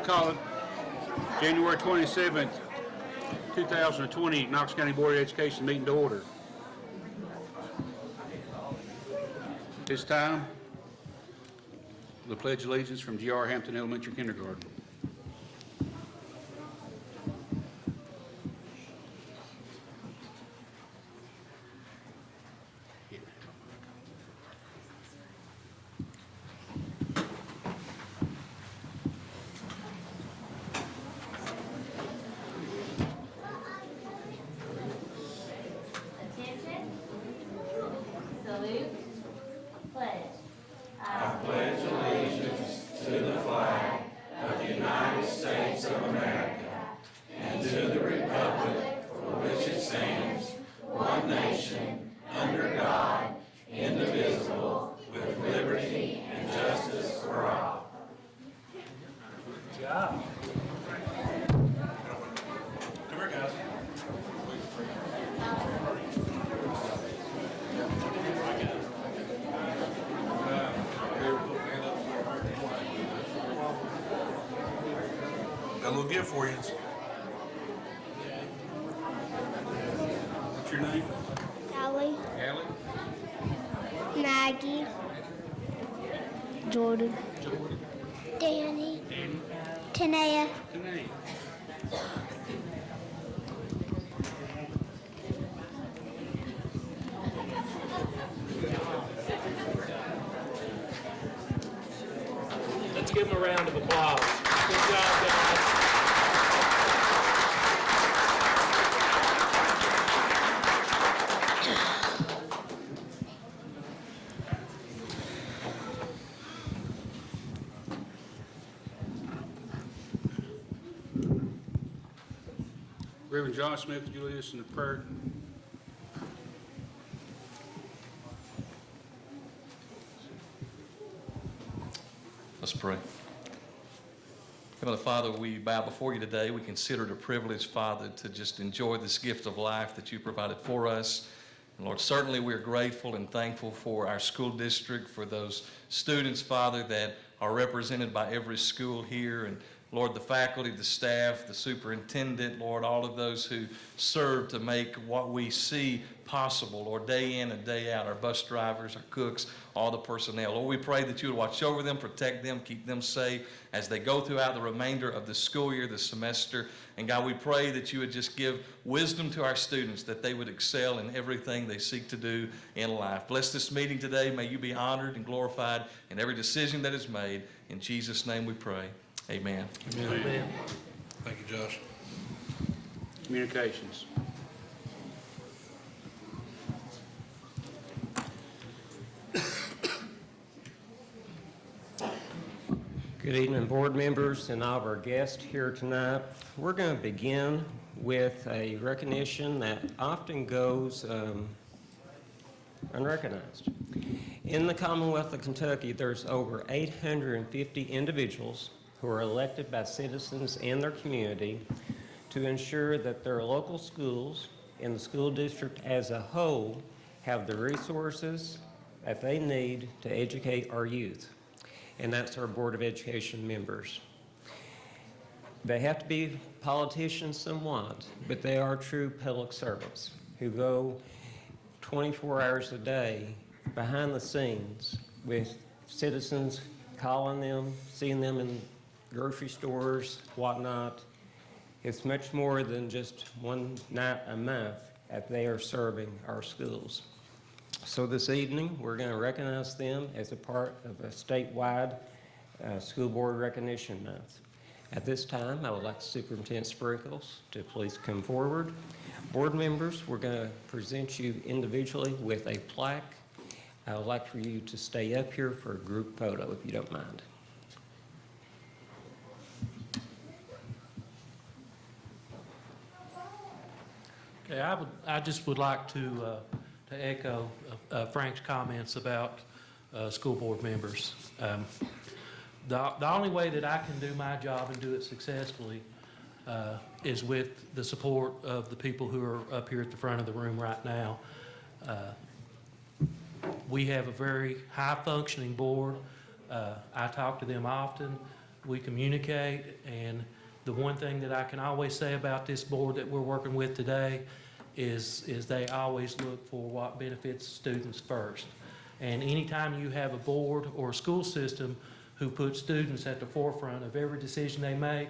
call it January 27th, 2020, Knox County Board of Education meeting to order. This time, the Pledge of Allegiance from G.R. Hampton Elementary Kindergarten. Attention. Salute. Pledge. Got a little gift for you. What's your name? Allie, Allie? Maggie, Jordan, Jordan? Danny, Danny? Tanea, Tanae? Let's give them a round of applause. Good job, guys. Reverend John Smith, would you lead us in the prayer? Let's pray. Heavenly Father, we bow before you today. We consider it a privilege, Father, to just enjoy this gift of life that you provided for us. And Lord, certainly we're grateful and thankful for our school district, for those students, Father, that are represented by every school here. And Lord, the faculty, the staff, the superintendent, Lord, all of those who serve to make what we see possible, Lord, day in and day out, our bus drivers, our cooks, all the personnel. Lord, we pray that you would watch over them, protect them, keep them safe as they go throughout the remainder of the school year, the semester. And God, we pray that you would just give wisdom to our students, that they would excel in everything they seek to do in life. Bless this meeting today. May you be honored and glorified in every decision that is made. In Jesus' name we pray. Amen. Amen. Thank you, Josh. Communications. Good evening, board members and all of our guests here tonight. We're going to begin with a recognition that often goes unrecognized. In the Commonwealth of Kentucky, there's over 850 individuals who are elected by citizens in their community to ensure that their local schools and the school district as a whole have the resources that they need to educate our youth. And that's our Board of Education members. They have to be politicians somewhat, but they are true public servants who go 24 hours a day behind the scenes with citizens, calling them, seeing them in grocery stores, whatnot. It's much more than just one night a month that they are serving our schools. So this evening, we're going to recognize them as a part of a statewide school board recognition month. At this time, I would like Superintendent Sprinkles to please come forward. Board members, we're going to present you individually with a plaque. I would like for you to stay up here for a group photo, if you don't mind. Okay, I just would like to echo Frank's comments about school board members. The only way that I can do my job and do it successfully is with the support of the people who are up here at the front of the room right now. We have a very high-functioning board. I talk to them often. we communicate, and the one thing that I can always say about this board that we're working with today is they always look for what benefits students first. And anytime you have a board or a school system who puts students at the forefront of every decision they make,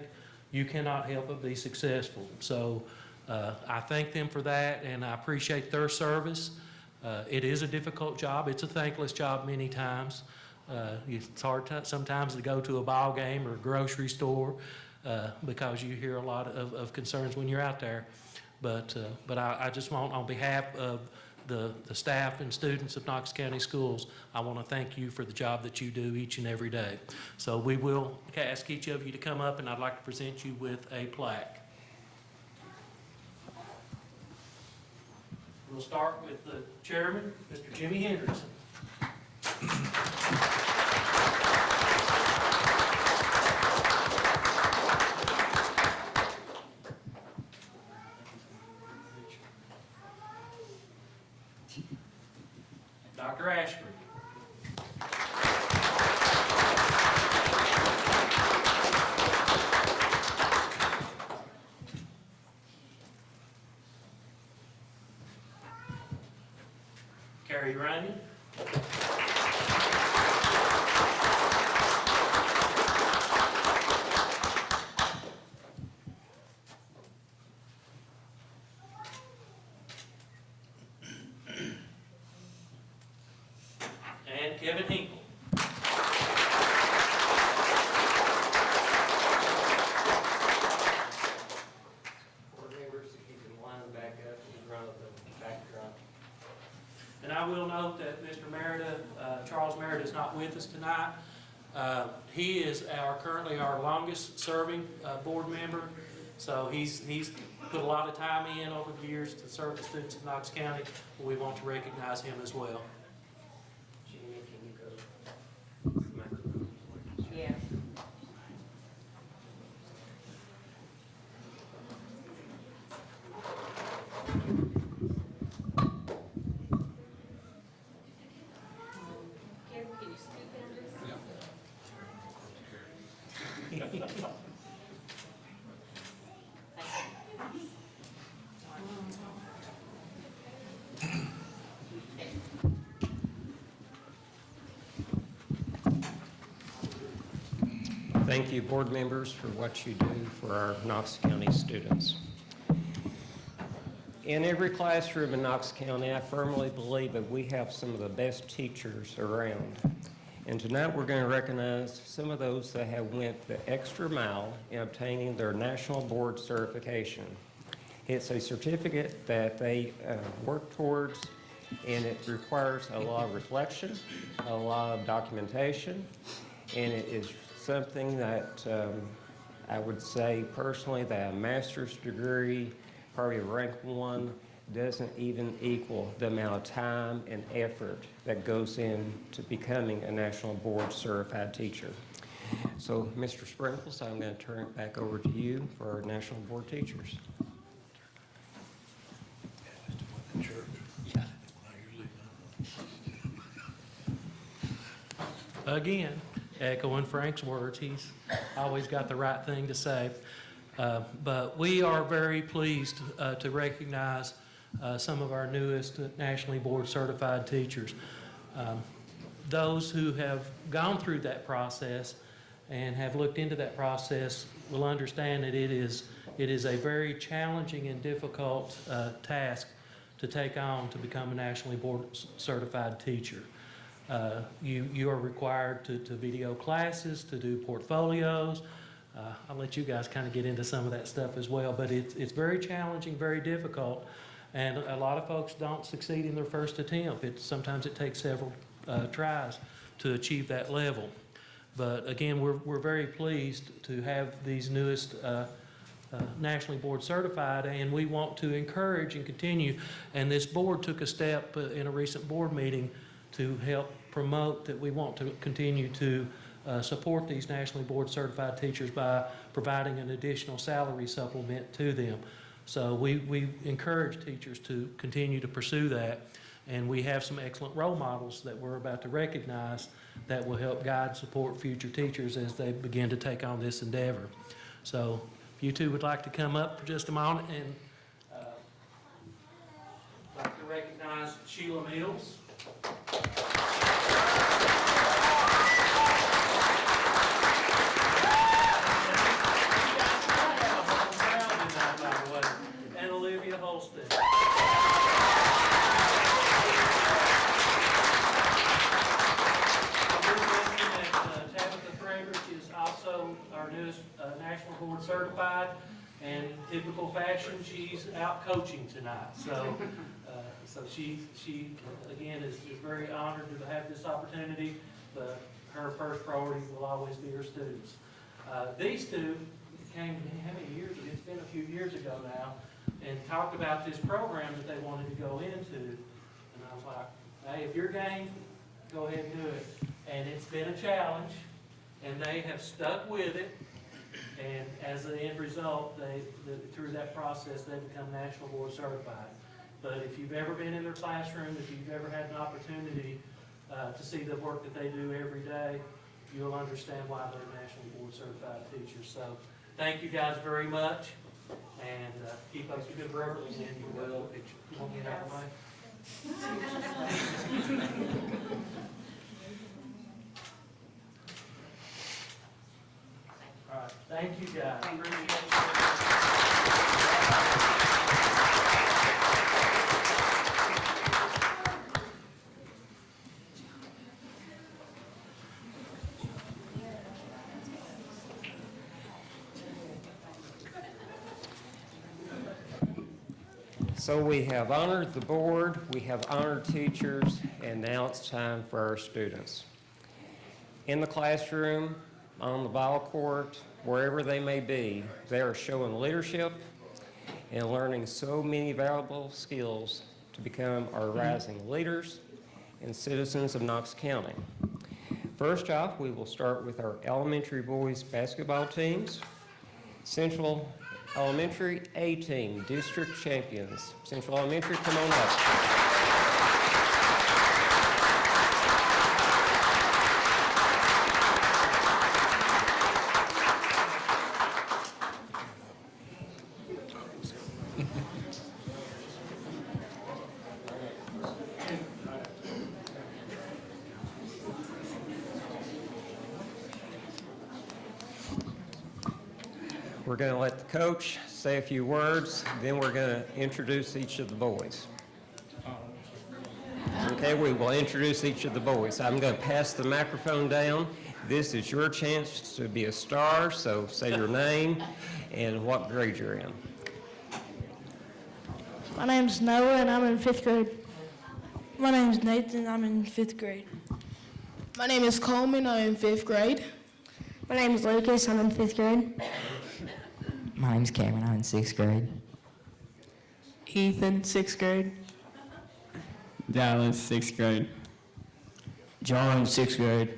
you cannot help but be successful. So I thank them for that, and I appreciate their service. It is a difficult job. It's a thankless job many times. It's hard sometimes to go to a ball game or a grocery store because you hear a lot of concerns when you're out there. But I just want, on behalf of the staff and students of Knox County Schools, I want to thank you for the job that you do each and every day. So we will ask each of you to come up, and I'd like to present you with a plaque. We'll start with the chairman, Mr. Jimmy Hendrickson. Dr. Ashford. Carrie Rainey. And Kevin Hinkle. Board members, if you can line back up and run the backdrop. And I will note that Mr. Meredith, Charles Meredith, is not with us tonight. He is currently our longest serving board member. So he's put a lot of time in over the years to serve the students of Knox County. We want to recognize him as well. Jimmy, can you go? Yeah. Kevin, can you speak into this? Thank you, board members, for what you do for our Knox County students. In every classroom in Knox County, I firmly believe that we have some of the best teachers around. And tonight we're going to recognize some of those that have went the extra mile in obtaining their national board certification. It's a certificate that they work towards, and it requires a lot of reflection, a lot of documentation, and it is something that I would say personally that a master's degree, probably rank 1, doesn't even equal the amount of time and effort that goes into becoming a national board certified teacher. So, Mr. Sprinkles, I'm going to turn it back over to you for our national board teachers. Again, echoing Frank's words, he's always got the right thing to say. But we are very pleased to recognize some of our newest nationally board certified teachers. Those who have gone through that process and have looked into that process will understand that it is a very challenging and difficult task to take on to become a nationally board certified teacher. You are required to video classes, to do portfolios. I'll let you guys kind of get into some of that stuff as well, but it's very challenging, very difficult, and a lot of folks don't succeed in their first attempt. Sometimes it takes several tries to achieve that level. But again, we're very pleased to have these newest nationally board certified, and we want to encourage and continue. And this board took a step in a recent board meeting to help promote that we want to continue to support these nationally board certified teachers by providing an additional salary supplement to them. So we encourage teachers to continue to pursue that. And we have some excellent role models that we're about to recognize that will help guide and support future teachers as they begin to take on this endeavor. So if you two would like to come up for just a moment, and I'd like to recognize Sheila Mills. And Olivia Holston. Tabitha Frederick is also our newest National Board Certified, and typical fashion, she's out coaching tonight. So she again is very honored to have this opportunity, but her first priority will always be her students. These two came, how many years ago? It's been a few years ago now, and talked about this program that they wanted to go into. And I was like, hey, if you're game, go ahead and do it. And it's been a challenge, and they have stuck with it. And as an end result, through that process, they become National Board Certified. But if you've ever been in their classroom, if you've ever had an opportunity to see the work that they do every day, you'll understand why they're National Board Certified teachers. So thank you guys very much, and keep up the good work. And you will, you want me out of the way? All right, thank you guys. Appreciate So we have honored the board, we have honored teachers, and now it's time for our students. In the classroom, on the ball court, wherever they may be, they are showing leadership and learning so many valuable skills to become our rising leaders and citizens of Knox County. First off, we will start with our elementary boys basketball teams. Central Elementary A team, district champions. Central Elementary, come on up. We're going to let the coach say a few words, then we're going to introduce each of the boys. Okay, we will introduce each of the boys. I'm going to pass the microphone down. This is your chance to be a star, so say your name and what grade you're in. My name's Noah, and I'm in 5th grade. My name's Nathan, I'm in 5th grade. My name is Coleman, I'm in 5th grade. My name is Lucas. I'm in 5th grade. My name's Cameron, I'm in 6th grade. Ethan, 6th grade. Dallas, 6th grade. John, 6th grade.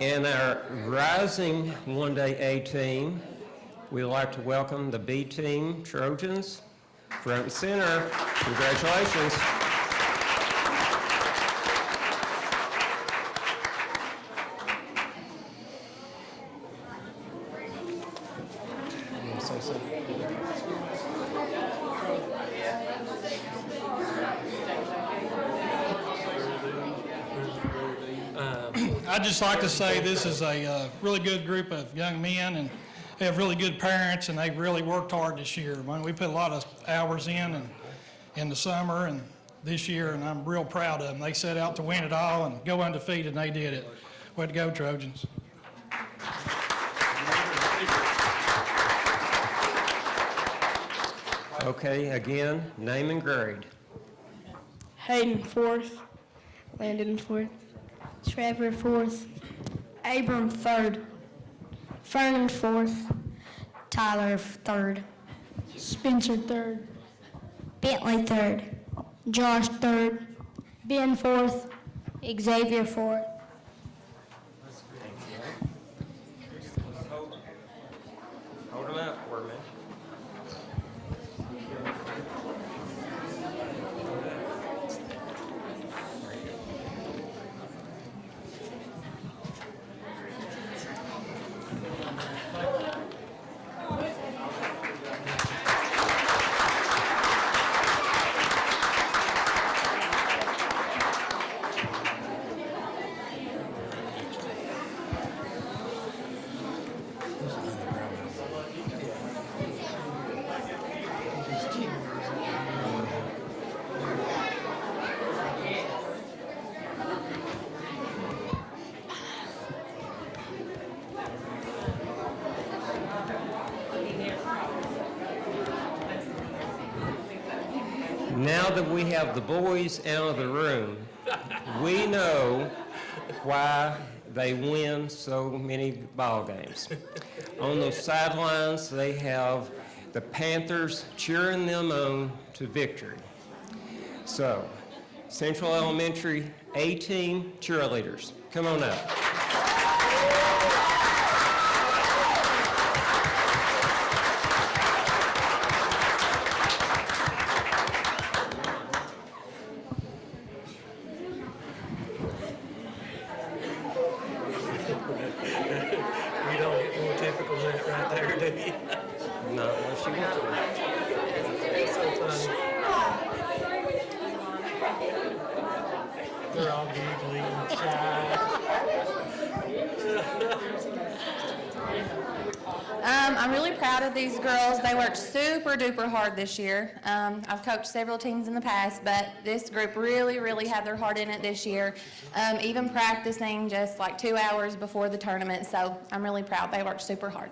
In our rising 1-day A team, we'd like to welcome the B team Trojans, front and center. Congratulations. I'd just like to say this is a really good group of young men, and they have really good parents, and they really worked hard this year. I mean, we put a lot of hours in, and in the summer and this year, and I'm real proud of them. They set out to win it all and go undefeated, and they did it. Way to go, Trojans. Okay, again, name and grade. Hayden, 4th. Landon, 4th. Trevor, 4th. Abram, 3rd. Fernan, 4th. Tyler, 3rd. Spencer, 3rd. Bentley, 3rd. Josh, 3rd. Ben, 4th. Xavier, 4th. Hold them up for me. Now that we have the boys out of the room, we know why they win so many ball games. On those sidelines, they have the Panthers cheering them on to victory. So, Central Elementary A-team cheerleaders, come on up. You don't get more typical than that right there, do you? Not unless you want to. It's so funny. They're all giggly and shy. I'm really proud of these girls. They worked super duper hard this year. I've coached several teams in the past, but this group really had their heart in it this year, even practicing just like 2 hours before the tournament. So I'm really proud. They worked super hard.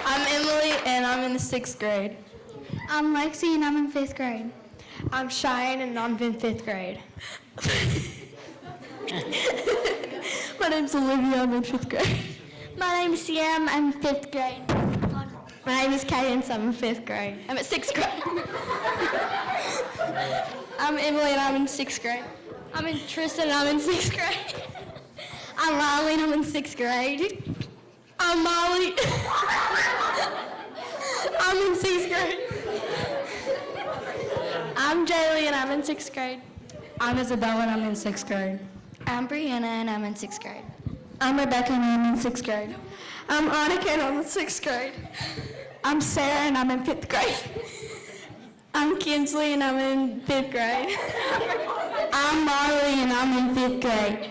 I'm Emily, and I'm in the 6th grade. I'm Lexi, and I'm in 5th grade. I'm Cheyenne, and I'm in 5th grade. My name's Olivia, I'm in 5th grade. My name is Sierra, I'm in 5th grade. My name is Cadence, I'm in 5th grade. I'm at 6th grade. I'm Emily, and I'm in 6th grade. I'm in Tristan, and I'm in 6th grade. I'm Riley, and I'm in 6th grade. I'm Molly. I'm in 6th grade. I'm Jaylee, and I'm in 6th grade. I'm Isabella, and I'm in 6th grade. I'm Brianna, and I'm in 6th grade. I'm Rebecca, and I'm in 6th grade. I'm Annika, and I'm in 6th grade. I'm Sarah, and I'm in 5th grade. I'm Kinsley, and I'm in 5th grade. I'm Marley, and I'm in 5th grade.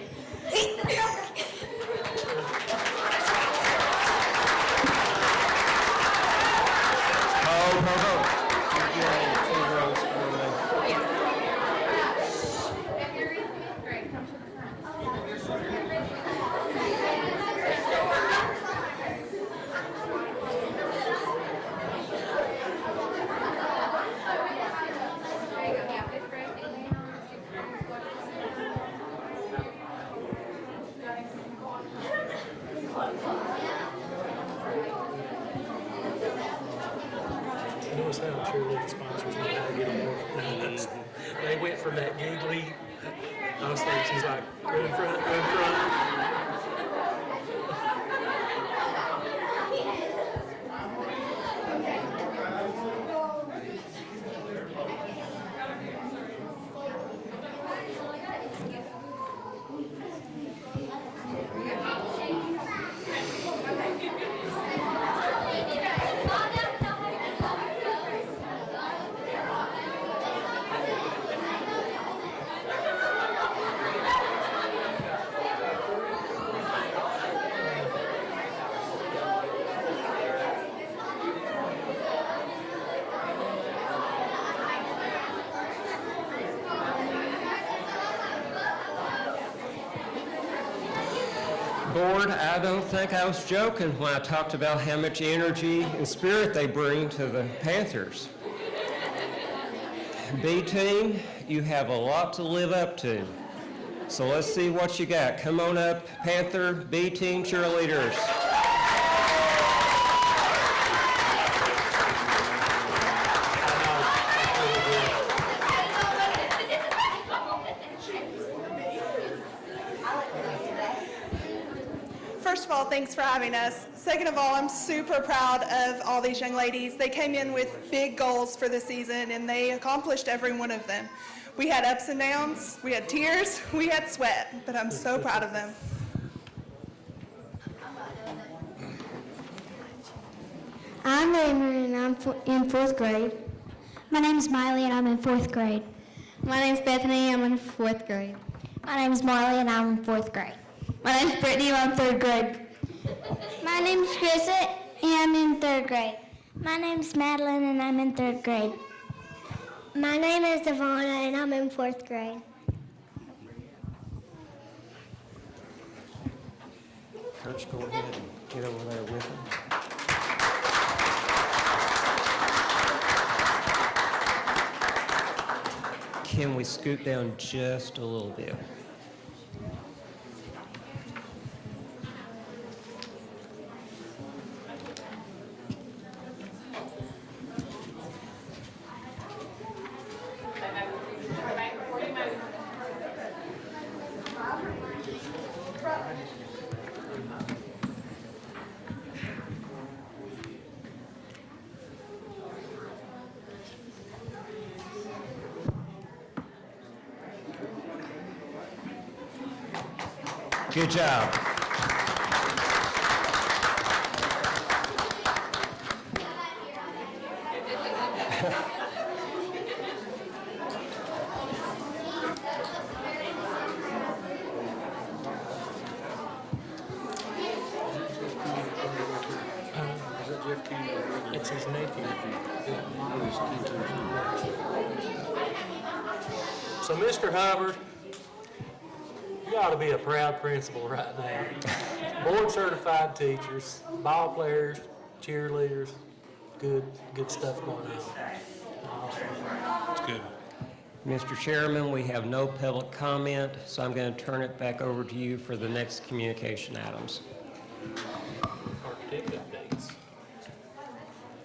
Notice how cheerleading sponsors know how to get them organized. They went from that giggly, honestly, she's like, run front, run front. Harvard, I don't think I was joking when I talked about how much energy and spirit they bring to the Panthers. B team, you have a lot to live up to. So let's see what you got. Come on up, Panther B team cheerleaders. First of all, thanks for having us. Second of all, I'm super proud of all these young ladies. They came in with big goals for the season, and they accomplished every one of them. We had ups and downs, we had tears, we had sweat, but I'm so proud of them. I'm Raymond and I'm in 4th grade. My name's Miley and I'm in 4th grade. My name's Bethany, I'm in 4th grade. My name's Marley and I'm in 4th grade. My name's Brittany and I'm in 3rd grade. My name's Krista and I'm in 3rd grade. My name's Madeline and I'm in 3rd grade. My name is Devonna and I'm in 4th grade. Coach, go ahead and get over there with them. Can we scoot down just a little bit? Good job. It's his nephew. So, Mr. Hubbard, you ought to be a proud principal right now. Board certified teachers, ball players, cheerleaders, good stuff going on. It's good. Mr. Chairman, we have no public comment, so I'm going to turn it back over to you for the next communication items. Architect updates.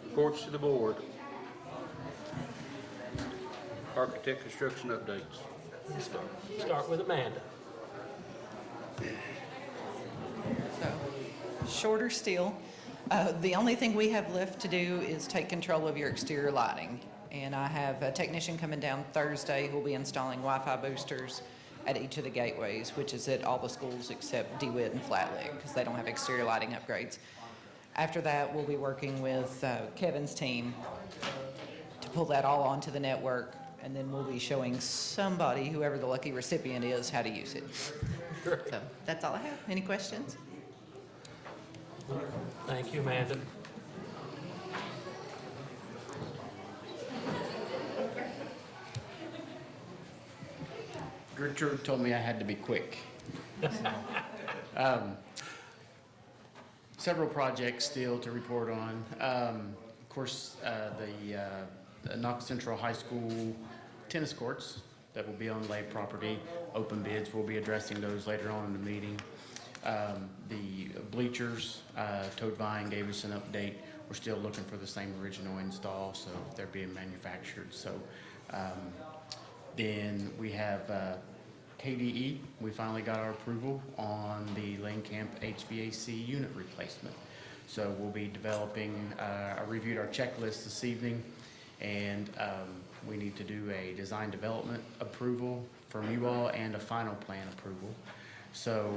Reports to the board. Architect construction updates. Start with Amanda. Shorter still. The only thing we have left to do is take control of your exterior lighting. And I have a technician coming down Thursday who will be installing Wi-Fi boosters at each of the gateways, which is at all the schools except DeWitt and Flatleg, because they don't have exterior lighting upgrades. After that, we'll be working with Kevin's team to pull that all onto the network, and then we'll be showing somebody, whoever the lucky recipient is, how to use it. So that's all I have. Any questions? Thank you, Amanda. Gertrude told me I had to be quick. Several projects still to report on. Of course, the Knox Central High School tennis courts that will be on lay property, open bids, we'll be addressing those later on in the meeting. The bleachers, Toad Vine gave us an update. We're still looking for the same original install, so they're being manufactured. So then we have KDE. We finally got our approval on the Lane Camp HVAC unit replacement. So we'll be developing, I reviewed our checklist this evening, and we need to do a design development approval from you all and a final plan approval. So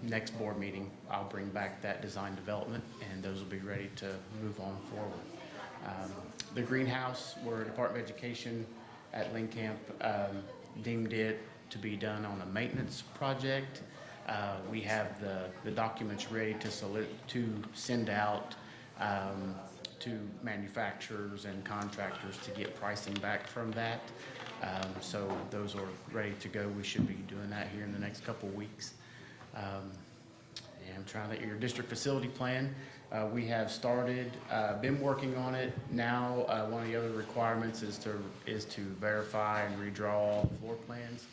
next board meeting, I'll bring back that design development, and those will be ready to move on forward. The greenhouse, where Department of Education at Lane Camp deemed it to be done on a maintenance project. We have the documents ready to send out to manufacturers and contractors to get pricing back from that. So those are ready to go. We should be doing that here in the next couple weeks. I'm trying to think, your district facility plan. We have started, been working on it. Now, one of the other requirements is to verify and redraw all the floor plans.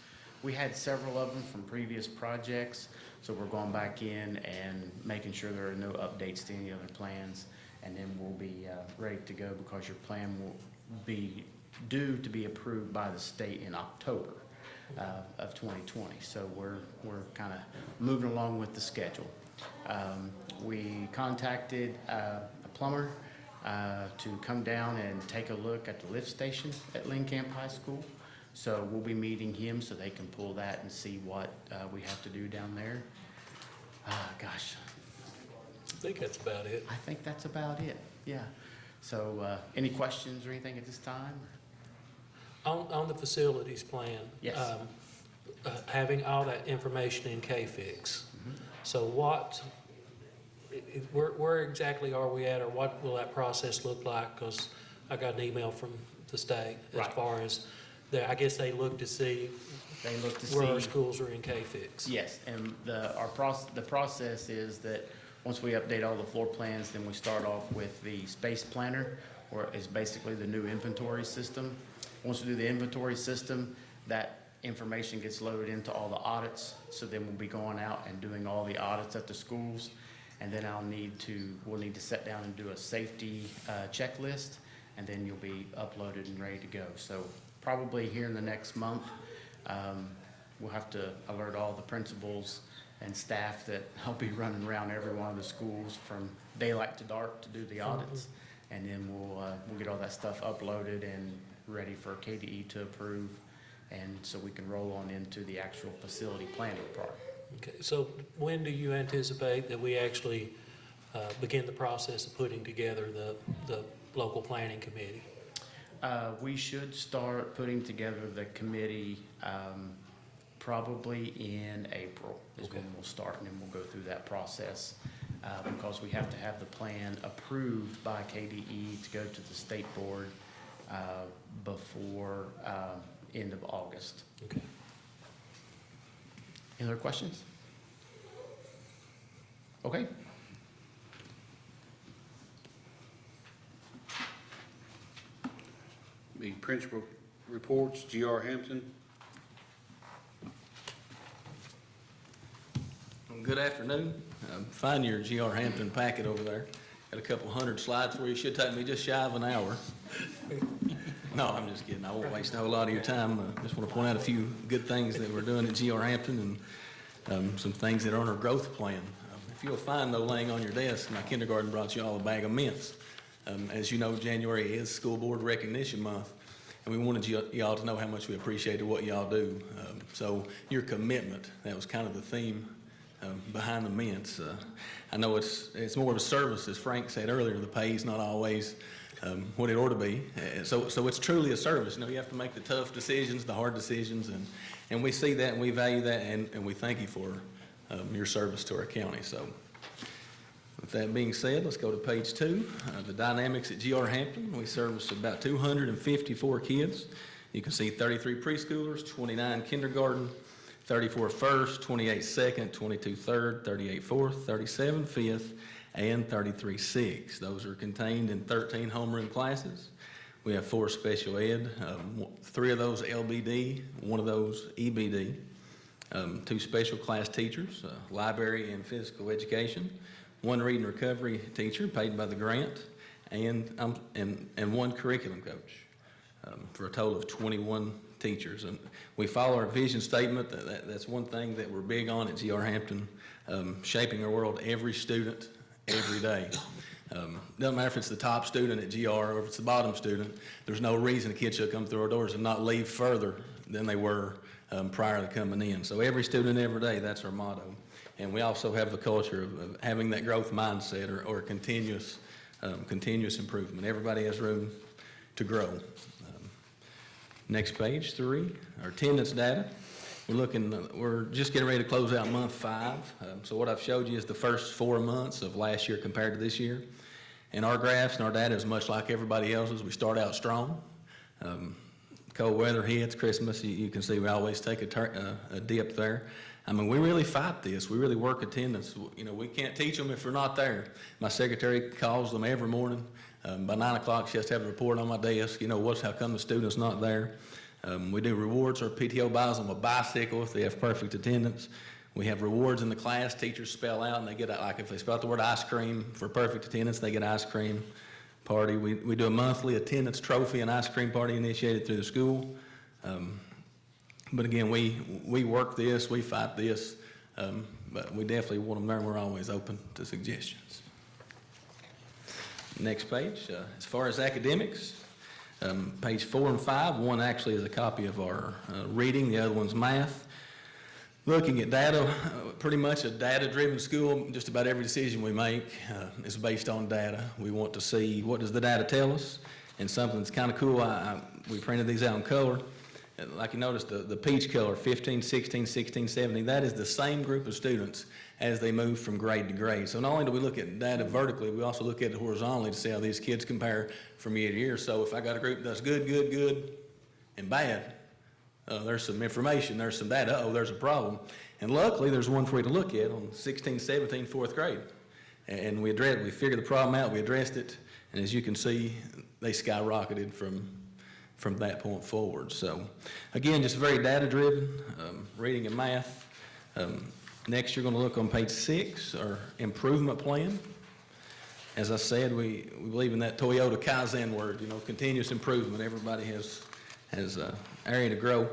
We had several of them from previous projects, so we're going back in and making sure there are no updates to any other plans. And then we'll be ready to go because your plan will be due to be approved by the state in October of 2020. So we're kind of moving along with the schedule. We contacted a plumber to come down and take a look at the lift station at Lynn Camp High School. So we'll be meeting him so they can pull that and see what we have to do down there. Gosh, I think that's about it. I think that's about it, yeah. So any questions or anything at this time? On the facilities plan. Yes. Having all that information in KFIX. So where exactly are we at, or what will that process look like? Because I got an email from the state as Right. far as, I guess they look to see They look to where our see. schools are in KFIX. Yes, and the process is that once we update all the floor plans, then we start off with the space planner, or is basically the new inventory system. Once we do the inventory system, that information gets loaded into all the audits, so then we'll be going out and doing all the audits at the schools. And then we'll need to sit down and do a safety checklist, and then you'll be uploaded and ready to go. So probably here in the next month, we'll have to alert all the principals and staff that I'll be running around every one of the schools from daylight to dark to do the audits. And then we'll get all that stuff uploaded and ready for KDE to approve, and so we can roll on into the actual facility planning part. Okay, so when do you anticipate that we actually begin the process of putting together the local planning committee? We should start putting together the committee probably in April is when we'll start, and then we'll go through that process because we have to have the plan approved by KDE to go to the state board before end of August. Okay. Any other questions? Okay. The principal reports, G.R. Hampton. Good afternoon. Find your G.R. Hampton packet over there. Got a couple hundred slides for you. Should take me just shy of an hour. No, I'm just kidding. I won't waste a whole lot of your time. Just want to point out a few good things that we're doing at G.R. Hampton and some things that are on our growth plan. If you'll find, though, laying on your desk, my kindergarten brought you all a bag of mints. As you know, January is School Board Recognition Month, and we wanted y'all to know how much we appreciated what y'all do. So your commitment, that was kind of the theme behind the mints. I know it's more of a service, as Frank said earlier. The pay's not always what it ought to be. So it's truly a service. You know, you have to make the tough decisions, the hard decisions, and we see that and we value that, and we thank you for your service to our county. So with that being said, let's go to page 2. The dynamics at G.R. Hampton. We service about 254 kids. You can see 33 preschoolers, 29 kindergarten, 34 first, 28 second, 22 third, 38 fourth, 37 fifth, and 33 sixth. Those are contained in 13 homeroom classes. We have 4 special ed, 3 of those LBD, 1 of those EBD, 2 special class teachers, library and physical education, 1 reading recovery teacher paid by the grant, and 1 curriculum coach, for a total of 21 teachers. And we follow our vision statement. That's one thing that we're big on at G.R. Hampton, shaping our world, every student, every day. Doesn't matter if it's the top student at GR or if it's the bottom student, there's no reason a kid should come through our doors and not leave further than they were prior to coming in. So every student, every day, that's our motto. And we also have the culture of having that growth mindset or continuous improvement. Everybody has room to grow. Next page, 3, our attendance data. We're just getting ready to close out month 5. So what I've showed you is the first 4 months of last year compared to this year. And our graphs and our data is much like everybody else's. We start out strong. Cold weather hits, Christmas, you can see we always take a dip there. I mean, we really fight this. We really work attendance. You know, we can't teach them if they're not there. My secretary calls them every morning. By 9 o'clock, she has to have a report on my desk. You know, how come the student's not there? We do rewards. Our PTO buys them a bicycle if they have perfect attendance. We have rewards in the class. Teachers spell out, and they get, like, if they spell out the word ice cream for perfect attendance, they get ice cream party. We do a monthly attendance trophy and ice cream party initiated through the school. But again, we work this, we fight this, but we definitely want them there. We're always open to suggestions. Next page, as far as academics, page 4 and 5, one actually is a copy of our reading, the other one's math. Looking at data, pretty much a data-driven school. Just about every decision we make is based on data. We want to see what does the data tell us, and something that's kind of cool, we printed these out in color. Like you noticed, the peach color, 15, 16, 16, 17, that is the same group of students as they move from grade to grade. So not only do we look at data vertically, we also look at it horizontally to see how these kids compare from year to year. So if I got a group that's good, good, good, and bad, there's some information, there's some data, there's a problem. And luckily, there's one for you to look at on 16, 17, fourth grade. And we figured the problem out, we addressed it, and as you can see, they skyrocketed from that point forward. So again, just very data-driven, reading and math. Next, you're going to look on page 6, our improvement plan. As I said, we believe in that Toyota Kaizen word, you know, continuous improvement. Everybody has an area to grow.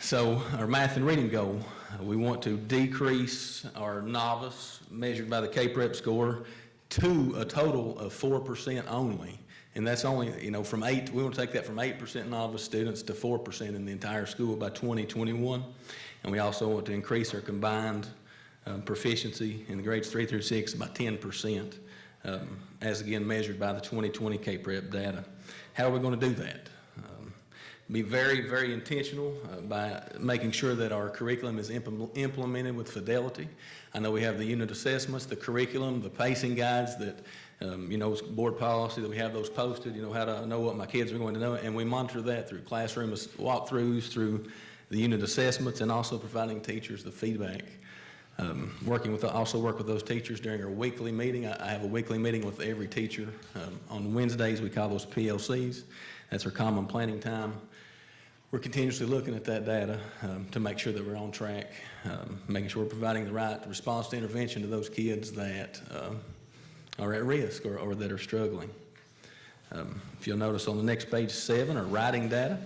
So our math and reading goal, we want to decrease our novice, measured by the K-Prep score, to a total of 4% only. And that's only, you know, from 8, we want to take that from 8% novice students to 4% in the entire school by 2021. And we also want to increase our combined proficiency in the grades 3 through 6 by 10%, as again measured by the 2020 K-Prep data. How are we going to do that? Be very, very intentional by making sure that our curriculum is implemented with fidelity. I know we have the unit assessments, the curriculum, the pacing guides that, you know, board policy that we have those posted, you know, how to know what my kids are going to know, and we monitor that through classroom walkthroughs, through the unit assessments, and also providing teachers the feedback. Also work with those teachers during our weekly meeting. I have a weekly meeting with every teacher. On Wednesdays, we call those PLCs. That's our common planning time. We're continuously looking at that data to make sure that we're on track, making sure we're providing the right response to intervention to those kids that are at risk or that are struggling. If you'll notice on the next page 7, our writing data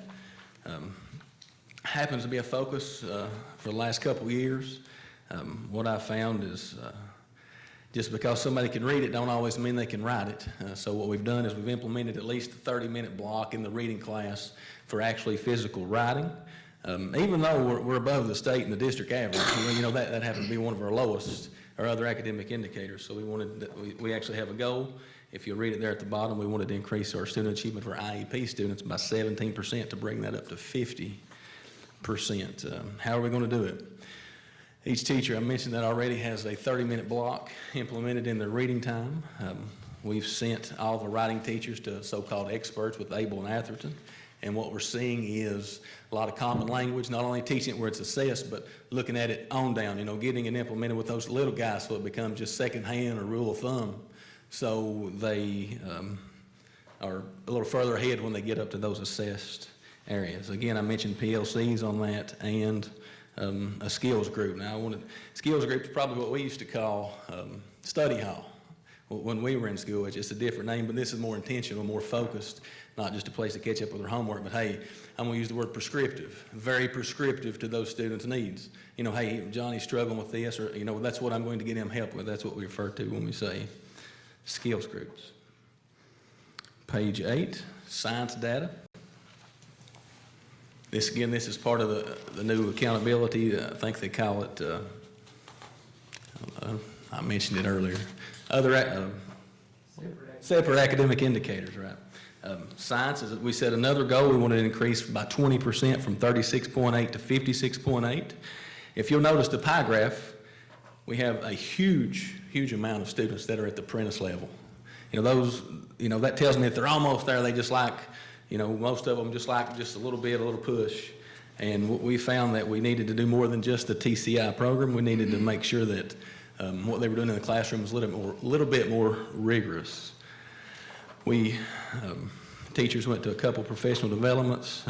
happens to be a focus for the last couple of years. What I found is just because somebody can read it don't always mean they can write it. So what we've done is we've implemented at least a 30-minute block in the reading class for actually physical writing. Even though we're above the state and the district average, you know, that happened to be one of our lowest, our other academic indicators. So we actually have a goal. If you read it there at the bottom, we wanted to increase our student achievement for IEP students by 17% to bring that up to 50%. How are we going to do it? Each teacher, I mentioned that already, has a 30-minute block implemented in their reading time. We've sent all the writing teachers to so-called experts with Abel and Atherton. And what we're seeing is a lot of common language, not only teaching it where it's assessed, but looking at it on down, you know, getting it implemented with those little guys so it becomes just secondhand or rule of thumb. So they are a little further ahead when they get up to those assessed areas. Again, I mentioned PLCs on that and a skills group. Now, skills group is probably what we used to call study hall when we were in school. It's just a different name, but this is more intentional, more focused, not just a place to catch up with their homework, but hey, I'm going to use the word prescriptive, very prescriptive to those students' needs. You know, hey, Johnny's struggling with this, or, you know, that's what I'm going to get him help with. That's what we refer to when we say skills groups. Page 8, science data. This is part of the new accountability. I think they call it, I mentioned it earlier, separate academic indicators, right? Science, as we set another goal, we wanted to increase by 20% from 36.8 to 56.8. If you'll notice the pie graph, we have a huge amount of students that are at the apprentice level. You know, that tells me that they're almost there. They just like, you know, most of them just like just a little bit, a little push. And we found that we needed to do more than just the TCI program. We needed to make sure that what they were doing in the classroom was a little bit more rigorous. Teachers went to a couple professional developments,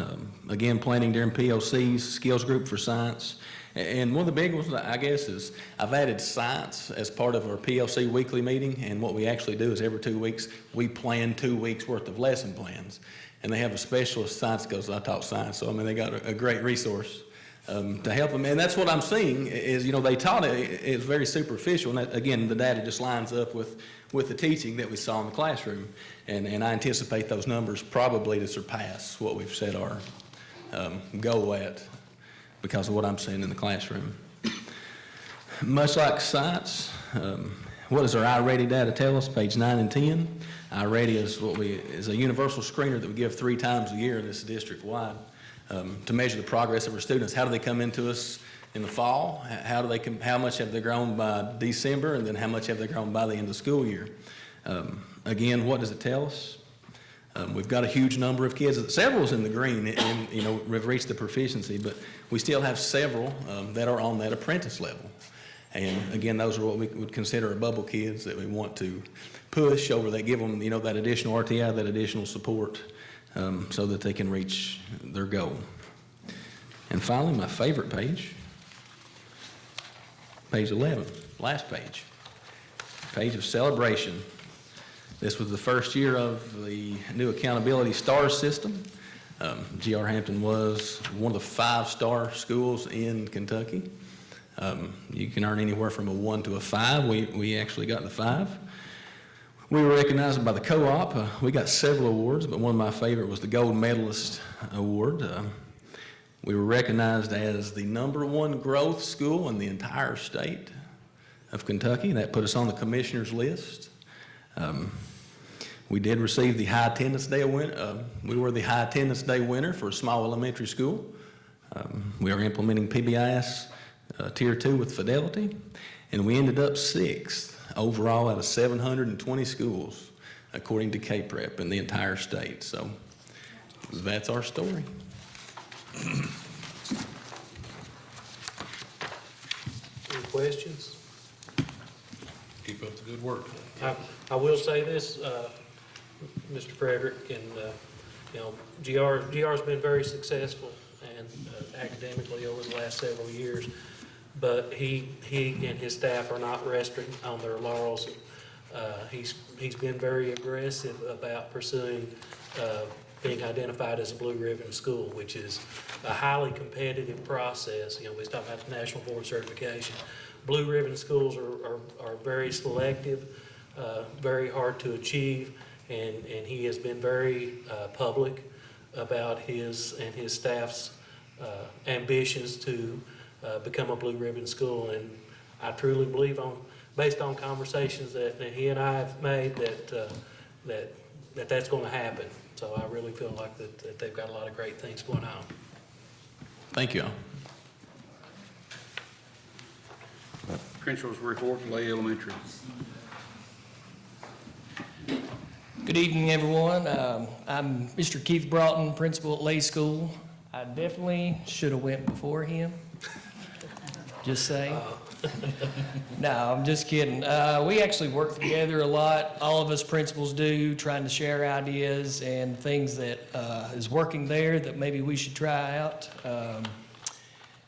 again, planning during POCs, skills group for science. And one of the big ones, I guess, is I've added science as part of our POC weekly meeting. And what we actually do is every 2 weeks, we plan 2 weeks worth of lesson plans. And they have a specialist science because I taught science. So, I mean, they got a great resource to help them. And that's what I'm seeing is, you know, they taught it's very superficial. And that, again, the data just lines up with the teaching that we saw in the classroom. And I anticipate those numbers probably to surpass what we've set our goal at because of what I'm seeing in the classroom. Much like science, what does our iReady data tell us? Page 9 and 10. iReady is a universal screener that we give 3 times a year in this district-wide to measure the progress of our students. How do they come into us in the fall? How much have they grown by December, and then how much have they grown by the end of the school year? Again, what does it tell us? We've got a huge number of kids. Several's in the green, and you know, we've reached the proficiency, but we still have several that are on that apprentice level. And again, those are what we would consider our bubble kids that we want to push over. They give them, you know, that additional RTI, that additional support, so that they can reach their goal. And finally, my favorite page, page 11, last page, page of celebration. This was the first year of the new Accountability STARS system. GR Hampton was one of the 5-star schools in Kentucky. You can earn anywhere from a 1 to a 5. We actually got the 5. We were recognized by the co-op. We got several awards, but one of my favorite was the Gold Medalist Award. We were recognized as the #1 growth school in the entire state of Kentucky. That put us on the commissioner's list. We did receive the High Attendance Day winner. We were the High Attendance Day winner for a small elementary school. We are implementing PBIS Tier 2 with Fidelity, and we ended up 6th overall out of 720 schools, according to K-Prep in the entire state. So that's our story. Any questions? Keep up the good work. I will say this, Mr. Frederick, and, you know, GR's been very successful and academically over the last several years, but he and his staff are not resting on their laurels. He's been very aggressive about pursuing being identified as a Blue Ribbon school, which is a highly competitive process. You know, we talk about the National Board Certification. Blue Ribbon schools are very selective, very hard to achieve, and he has been very public about his and his staff's ambitions to become a Blue Ribbon school. And I truly believe, based on conversations that he and I have made, that's going to happen. So I really feel like that they've got a lot of great things going on. Thank you. Principal's report, Lay Elementary. Good evening, everyone. I'm Mr. Keith Broughton, principal at Lay School. I definitely should have went before him. Just saying. No, I'm just kidding. We actually work together a lot. All of us principals do, trying to share ideas and things that is working there that maybe we should try out.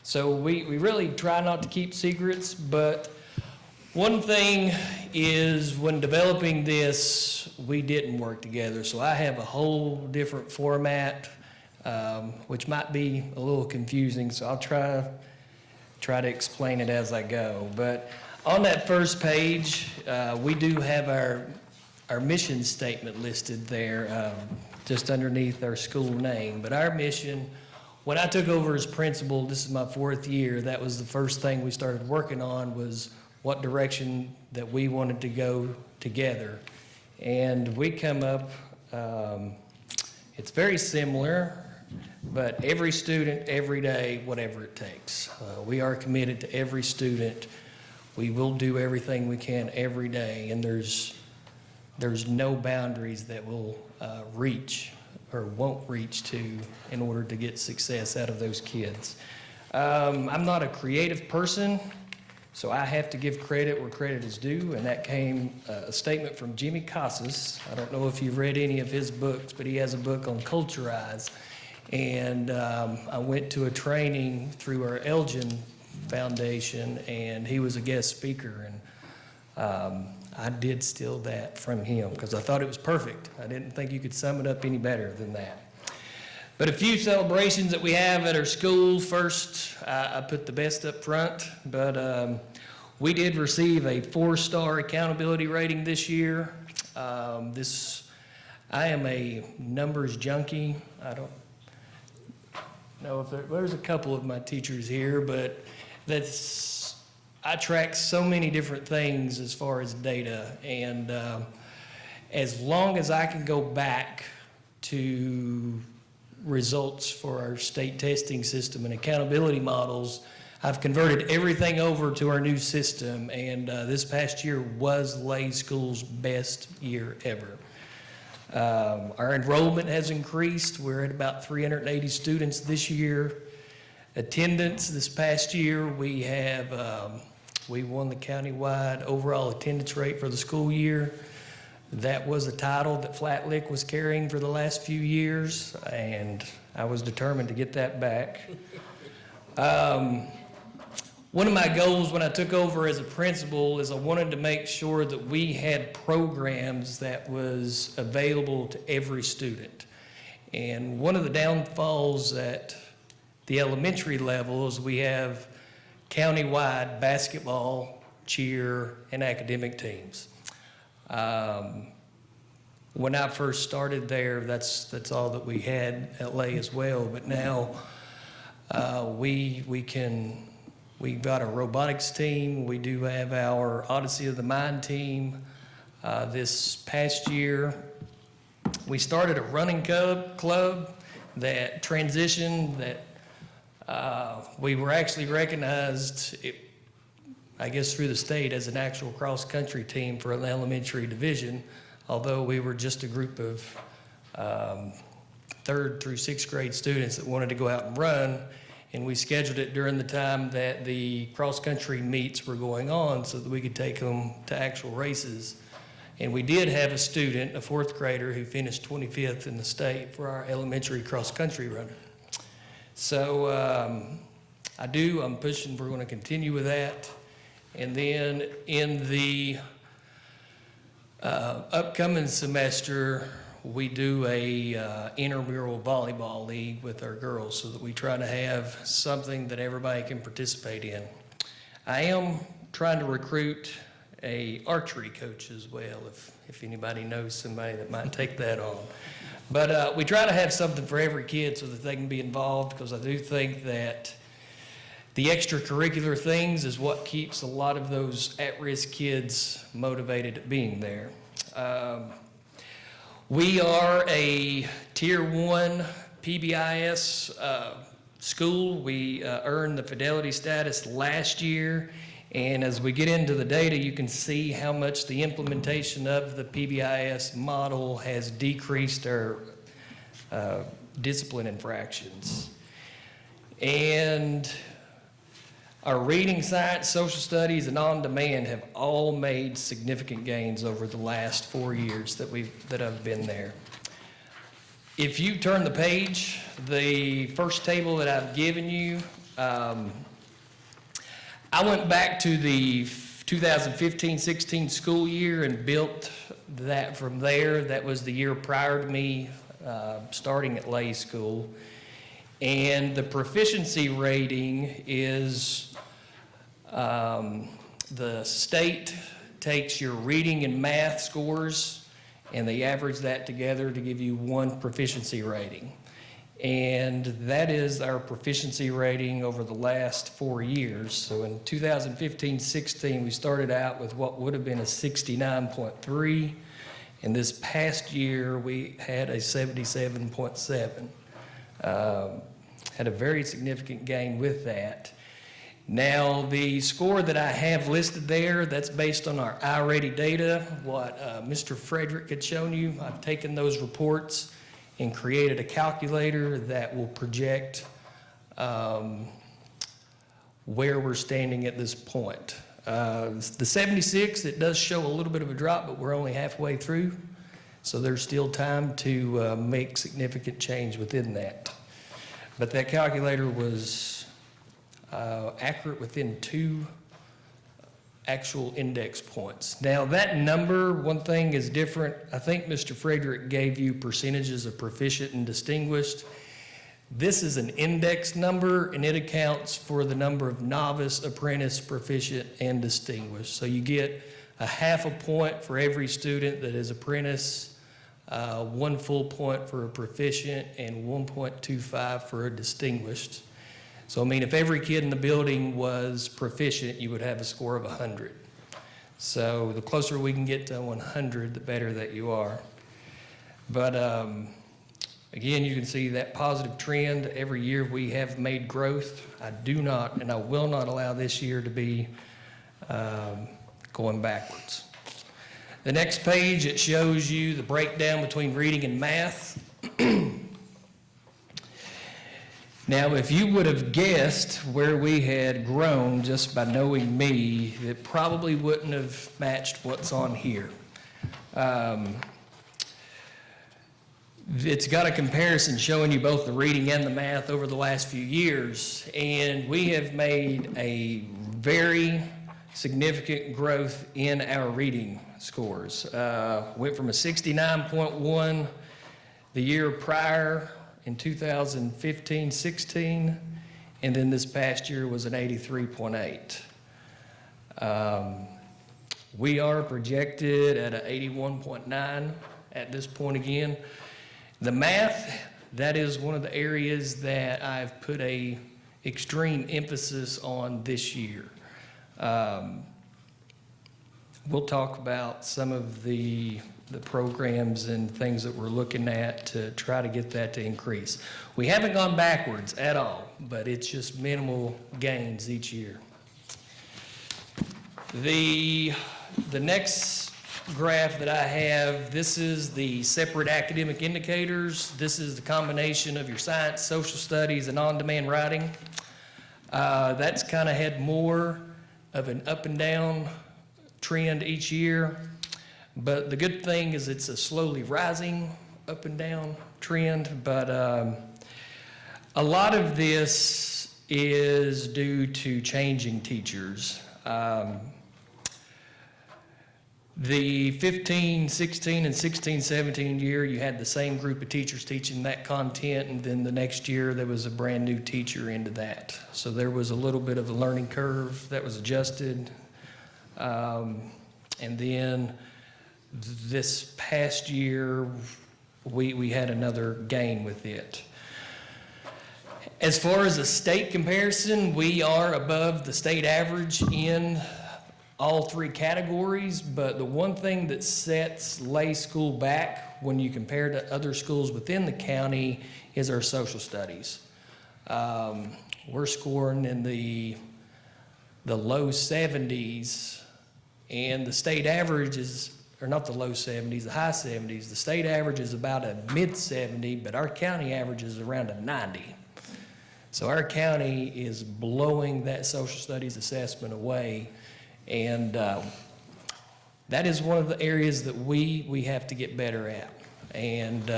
So we really try not to keep secrets, but one thing is when developing this, we didn't work together. So I have a whole different format, which might be a little confusing, so I'll try to explain it as I go. But on that first page, we do have our mission statement listed there, just underneath our school name. But our mission, when I took over as principal, this is my 4th year, that was the first thing we started working on, was what direction that we wanted to go together. And we come up, it's very similar, but every student, every day, whatever it takes. We are committed to every student. We will do everything we can every day, and there's no boundaries that we'll reach or won't reach to in order to get success out of those kids. I'm not a creative person, so I have to give credit where credit is due, and that came a statement from Jimmy Casas. I don't know if you've read any of his books, but he has a book on Culturize. And I went to a training through our Elgin Foundation, and he was a guest speaker, and I did steal that from him because I thought it was perfect. I didn't think you could sum it up any better than that. But a few celebrations that we have at our school. First, I put the best up front, but we did receive a 4-star accountability rating this year. I am a numbers junkie. I don't know if there's a couple of my teachers here, but I track so many different things as far as data, and as long as I can go back to results for our state testing system and accountability models, I've converted everything over to our new system, and this past year was Lay School's best year ever. Our enrollment has increased. We're at about 380 students this year. Attendance this past year, we won the countywide overall attendance rate for the school year. That was a title that Flat Lick was carrying for the last few years, and I was determined to get that back. One of my goals when I took over as a principal is I wanted to make sure that we had programs that was available to every student. And one of the downfalls at the elementary level is we have countywide basketball, cheer, and academic teams. When I first started there, that's all that we had at Lay as well. But now we've got a robotics team. We do have our Odyssey of the Mind team. This past year, we started a running club that transitioned. We were actually recognized, I guess through the state, as an actual cross-country team for an elementary division, although we were just a group of 3rd through 6th grade students that wanted to go out and run, and we scheduled it during the time that the cross-country meets were going on so that we could take them to actual races. And we did have a student, a 4th grader, who finished 25th in the state for our elementary cross-country runner. So I'm pushing, we're going to continue with that. And then in the upcoming semester, we do a intramural volleyball league with our girls so that we try to have something that everybody can participate in. I am trying to recruit a archery coach as well, if anybody knows somebody that might take that on. But we try to have something for every kid so that they can be involved, because I do think that the extracurricular things is what keeps a lot of those at-risk kids motivated at being there. We are a Tier 1 PBIS school. We earned the Fidelity status last year, and as we get into the data, you can see how much the implementation of the PBIS model has decreased our discipline infractions. And our reading, science, social studies, and on-demand have all made significant gains over the last 4 years that I've been there. If you turn the page, the first table that I've given you, I went back to the 2015-16 school year and built that from there. That was the year prior to me starting at Lay School. And the proficiency rating is, the state takes your reading and math scores and they average that together to give you one proficiency rating. And that is our proficiency rating over the last 4 years. So in 2015-16, we started out with what would have been a 69.3. And this past year, we had a 77.7. Had a very significant gain with that. Now, the score that I have listed there, that's based on our iReady data, what Mr. Frederick had shown you. I've taken those reports and created a calculator that will project where we're standing at this point. The 76, it does show a little bit of a drop, but we're only halfway through, so there's still time to make significant change within that. But that calculator was accurate within 2 actual index points. Now that number, one thing is different. I think Mr. Frederick gave you percentages of proficient and distinguished. This is an index number, and it accounts for the number of novice, apprentice, proficient, and distinguished. So you get a half a point for every student that is apprentice, 1 full point for a proficient, and 1.25 for a distinguished. So I mean, if every kid in the building was proficient, you would have a score of 100. So the closer we can get to 100, the better that you are. But again, you can see that positive trend. Every year we have made growth. I do not, and I will not allow this year to be going backwards. The next page, it shows you the breakdown between reading and math. Now, if you would have guessed where we had grown just by knowing me, it probably wouldn't have matched what's on here. It's got a comparison showing you both the reading and the math over the last few years, and we have made a very significant growth in our reading scores. Went from a 69.1 the year prior in 2015-16, and then this past year was an 83.8. We are projected at an 81.9 at this point again. The math, that is one of the areas that I've put a extreme emphasis on this year. We'll talk about some of the programs and things that we're looking at to try to get that to increase. We haven't gone backwards at all, but it's just minimal gains each year. The next graph that I have, this is the separate academic indicators. This is the combination of your science, social studies, and on-demand writing. That's kind of had more of an up and down trend each year. But the good thing is it's a slowly rising up and down trend. But a lot of this is due to changing teachers. The 15-16 and 16-17 year, you had the same group of teachers teaching that content, and then the next year there was a brand new teacher into that. So there was a little bit of a learning curve that was adjusted. And then this past year, we had another gain with it. As far as a state comparison, we are above the state average in all 3 categories, but the one thing that sets Lay School back when you compare to other schools within the county is our social studies. We're scoring in the low 70s, and the state average is, or not the low 70s, the high 70s. The state average is about a mid 70, but our county average is around a 90. So our county is blowing that social studies assessment away. And that is one of the areas that we have to get better at. And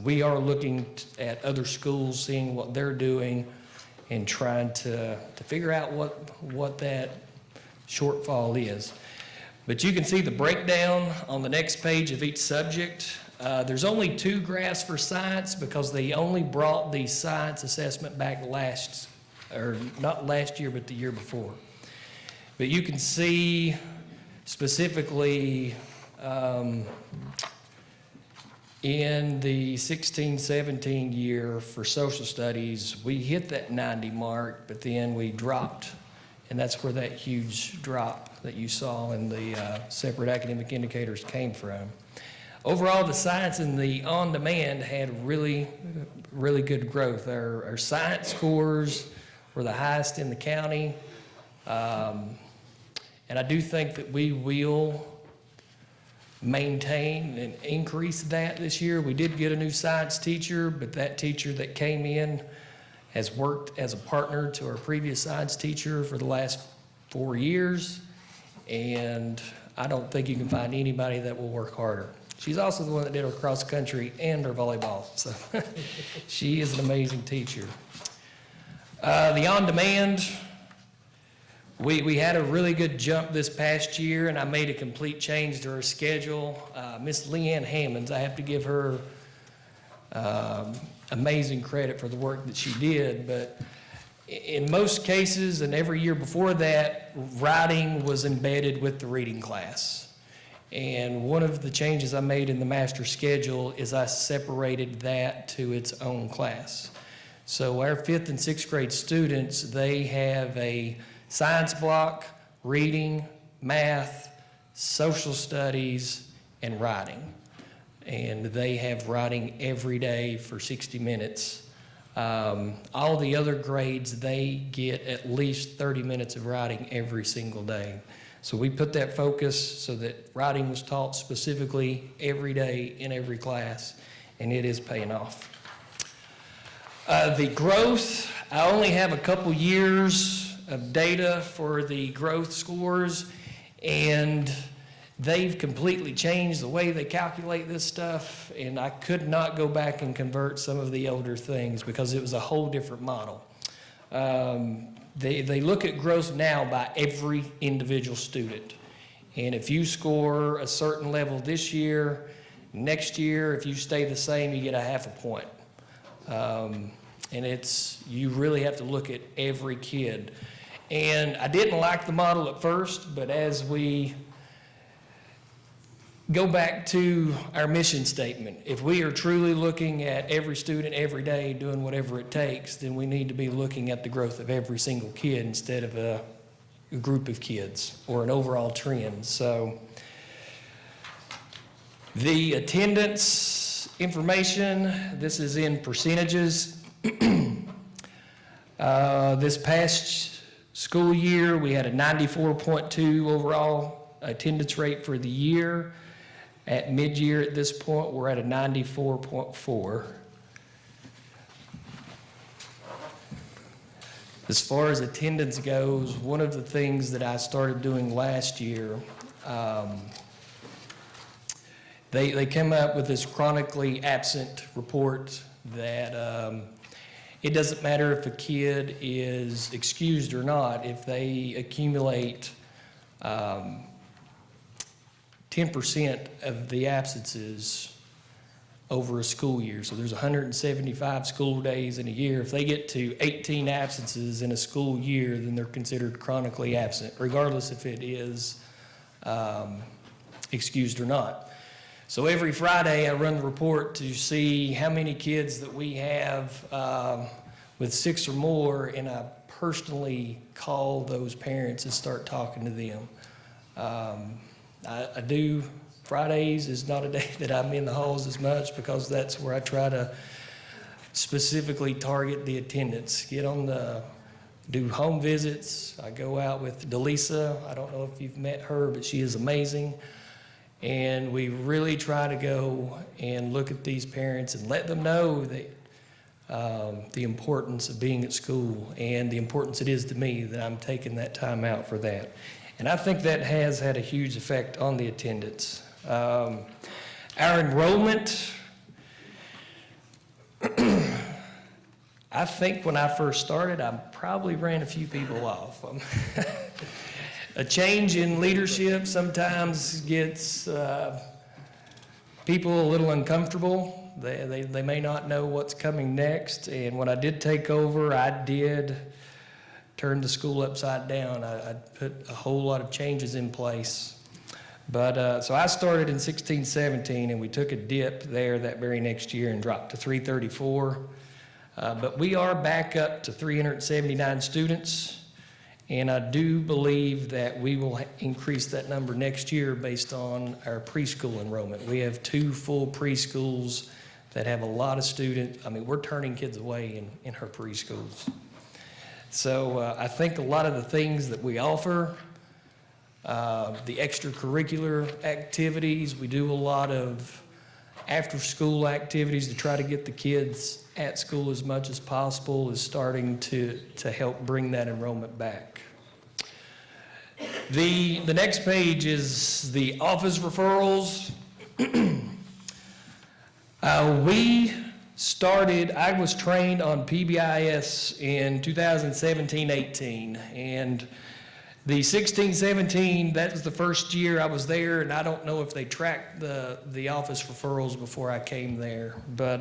we are looking at other schools, seeing what they're doing, and trying to figure out what that shortfall is. But you can see the breakdown on the next page of each subject. There's only 2 graphs for science because they only brought the science assessment back not last year, but the year before. But you can see specifically in the 16-17 year for social studies, we hit that 90 mark, but then we dropped. And that's where that huge drop that you saw in the separate academic indicators came from. Overall, the science and the on-demand had really, really good growth. Our science scores were the highest in the county. And I do think that we will maintain and increase that this year. We did get a new science teacher, but that teacher that came in has worked as a partner to our previous science teacher for the last 4 years, and I don't think you can find anybody that will work harder. She's also the one that did our cross country and our volleyball, so she is an amazing teacher. The on-demand, we had a really good jump this past year, and I made a complete change to her schedule. Miss Leanne Hammonds, I have to give her amazing credit for the work that she did, but in most cases, and every year before that, writing was embedded with the reading class. And one of the changes I made in the master schedule is I separated that to its own class. So our 5th and 6th grade students, they have a science block, reading, math, social studies, and writing. And they have writing every day for 60 minutes. All the other grades, they get at least 30 minutes of writing every single day. So we put that focus so that writing was taught specifically every day in every class, and it is paying off. The growth, I only have a couple years of data for the growth scores, and they've completely changed the way they calculate this stuff, and I could not go back and convert some of the older things because it was a whole different model. They look at growth now by every individual student. And if you score a certain level this year, next year, if you stay the same, you get a half a point. And you really have to look at every kid. And I didn't like the model at first, but as we go back to our mission statement, if we are truly looking at every student every day doing whatever it takes, then we need to be looking at the growth of every single kid instead of a group of kids or an overall trend. So the attendance information, this is in percentages. This past school year, we had a 94.2 overall attendance rate for the year. At mid-year at this point, we're at a 94.4. As far as attendance goes, one of the things that I started doing last year, they came up with this chronically absent report that it doesn't matter if a kid is excused or not, if they accumulate 10% of the absences over a school year. So there's 175 school days in a year. If they get to 18 absences in a school year, then they're considered chronically absent, regardless if it is excused or not. So every Friday, I run the report to see how many kids that we have with 6 or more, and I personally call those parents and start talking to them. I do, Fridays is not a day that I'm in the halls as much because that's where I try to specifically target the attendance, do home visits. I go out with Delisa. I don't know if you've met her, but she is amazing. And we really try to go and look at these parents and let them know that the importance of being at school and the importance it is to me that I'm taking that time out for that. And I think that has had a huge effect on the attendance. Our enrollment, I think when I first started, I probably ran a few people off. A change in leadership sometimes gets people a little uncomfortable. They may not know what's coming next. And when I did take over, I did turn the school upside down. I put a whole lot of changes in place. But so I started in 16-17, and we took a dip there that very next year and dropped to 334. But we are back up to 379 students, and I do believe that we will increase that number next year based on our preschool enrollment. We have 2 full preschools that have a lot of students. I mean, we're turning kids away in her preschools. So I think a lot of the things that we offer the extracurricular activities. We do a lot of after-school activities to try to get the kids at school as much as possible, is starting to help bring that enrollment back. The next page is the office referrals. I was trained on PBIS in 2017-18, and the 16-17, that was the first year I was there, and I don't know if they tracked the office referrals before I came there, but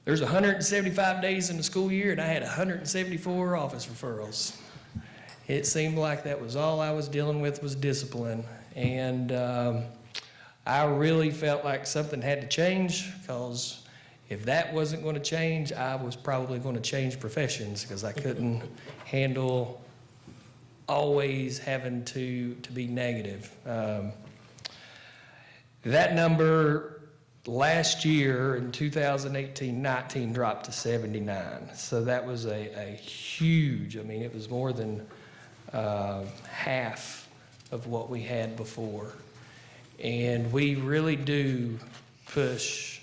there's 175 days in the school year, and I had 174 office referrals. It seemed like that was all I was dealing with was discipline, and I really felt like something had to change, because if that wasn't going to change, I was probably going to change professions, because I couldn't handle always having to be negative. That number last year in 2018-19 dropped to 79. So that was a huge, I mean, it was more than half of what we had before. And we really do push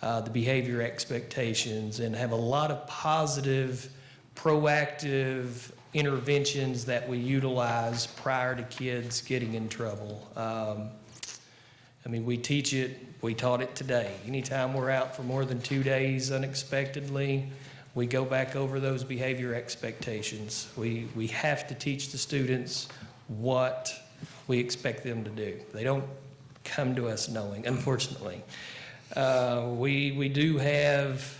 the behavior expectations and have a lot of positive, proactive interventions that we utilize prior to kids getting in trouble. I mean, we teach it, we taught it today. Anytime we're out for more than 2 days unexpectedly, we go back over those behavior expectations. We have to teach the students what we expect them to do. They don't come to us knowing, unfortunately. We do have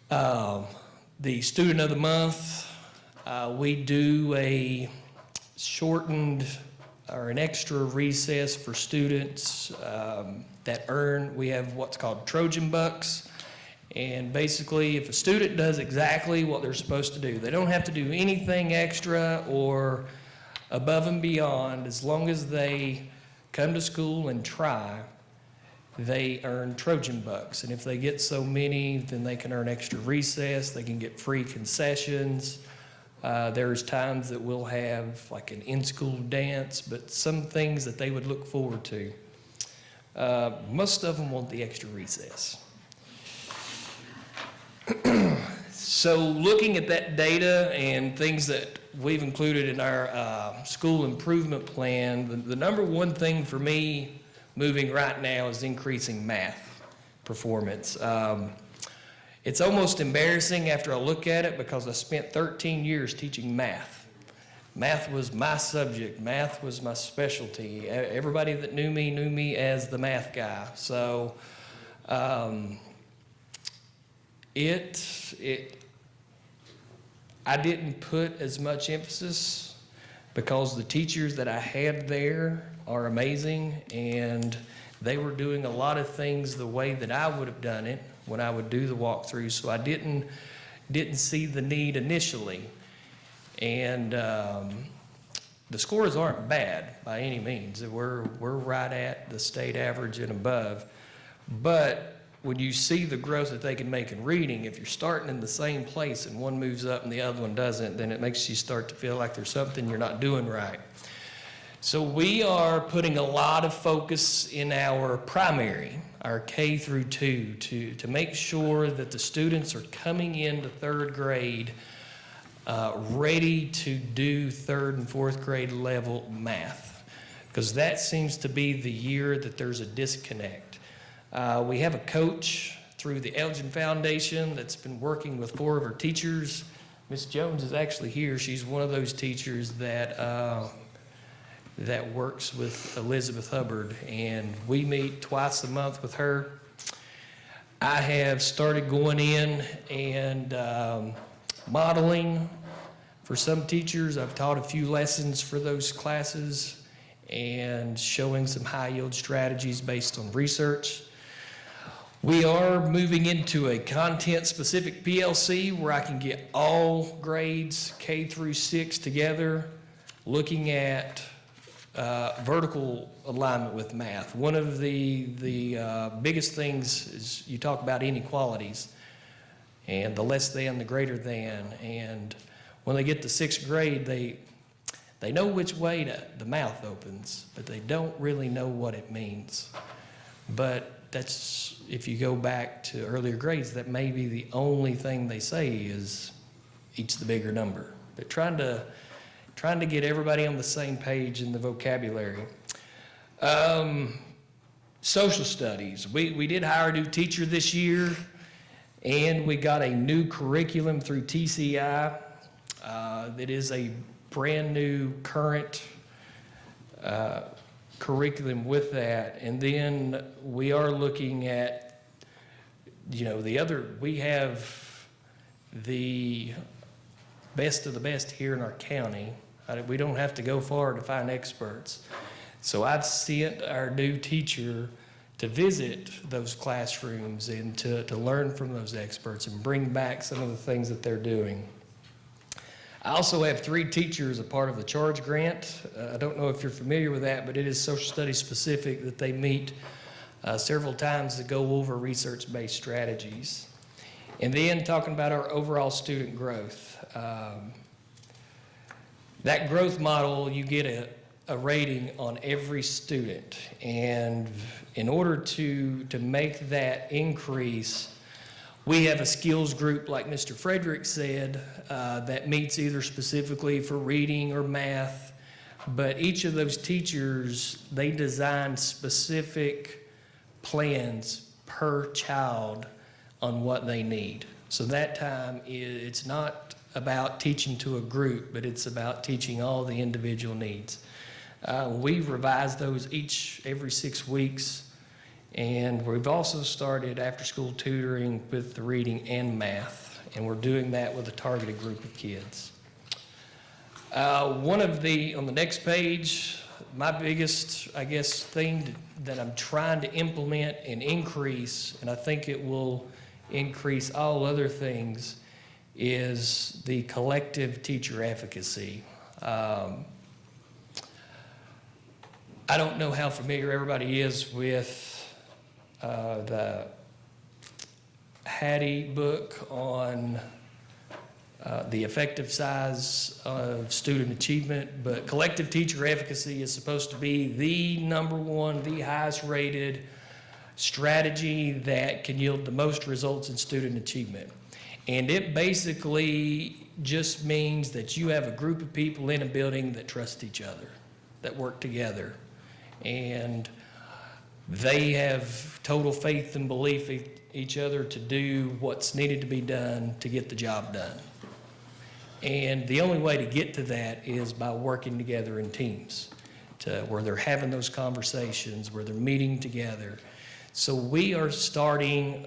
the Student of the Month. We do a shortened or an extra recess for students that earn, we have what's called Trojan Bucks. And basically, if a student does exactly what they're supposed to do, they don't have to do anything extra or above and beyond. As long as they come to school and try, they earn Trojan Bucks. And if they get so many, then they can earn extra recess, they can get free concessions. There's times that we'll have like an in-school dance, but some things that they would look forward to. Most of them want the extra recess. So looking at that data and things that we've included in our school improvement plan, the number one thing for me moving right now is increasing math performance. It's almost embarrassing after I look at it, because I spent 13 years teaching math. Math was my subject. Math was my specialty. Everybody that knew me as the math guy. So I didn't put as much emphasis, because the teachers that I had there are amazing, and they were doing a lot of things the way that I would have done it when I would do the walkthrough. So I didn't see the need initially. And the scores aren't bad by any means. We're right at the state average and above. But when you see the growth that they can make in reading, if you're starting in the same place and one moves up and the other one doesn't, then it makes you start to feel like there's something you're not doing right. So we are putting a lot of focus in our primary, our K through 2, to make sure that the students are coming into third grade ready to do third and fourth grade level math, because that seems to be the year that there's a disconnect. We have a coach through the Elgin Foundation that's been working with 4 of her teachers. Miss Jones is actually here. She's one of those teachers that works with Elizabeth Hubbard, and we meet twice a month with her. I have started going in and modeling for some teachers. I've taught a few lessons for those classes and showing some high yield strategies based on research. We are moving into a content-specific PLC where I can get all grades K through 6 together, looking at vertical alignment with math. One of the biggest things is you talk about inequalities, and the less than, the greater than. And when they get to 6th grade, They know which way the mouth opens, but they don't really know what it means. But that's, if you go back to earlier grades, that may be the only thing they say is each the bigger number. But trying to get everybody on the same page in the vocabulary. Social studies. We did hire a new teacher this year, and we got a new curriculum through TCI. That is a brand new current curriculum with that. And then we are looking at, we have the best of the best here in our county. We don't have to go far to find experts. So I've sent our new teacher to visit those classrooms and to learn from those experts and bring back some of the things that they're doing. I also have 3 teachers a part of the Charge Grant. I don't know if you're familiar with that, but it is social studies specific that they meet several times to go over research-based strategies. And then talking about our overall student growth. That growth model, you get a rating on every student. And in order to make that increase, we have a skills group, like Mr. Frederick said, that meets either specifically for reading or math. But each of those teachers, they design specific plans per child on what they need. So that time, it's not about teaching to a group, but it's about teaching all the individual needs. We revise those every 6 weeks. And we've also started after-school tutoring with the reading and math, and we're doing that with a targeted group of kids. On the next page, my biggest, thing that I'm trying to implement and increase, and I think it will increase all other things, is the collective teacher advocacy. I don't know how familiar everybody is with the Hattie book on the effective size of student achievement, but collective teacher advocacy is supposed to be the number one, the highest rated strategy that can yield the most results in student achievement. And it basically just means that you have a group of people in a building that trust each other, that work together, and they have total faith and belief in each other to do what's needed to be done to get the job done. And the only way to get to that is by working together in teams, where they're having those conversations, where they're meeting together. So we are starting,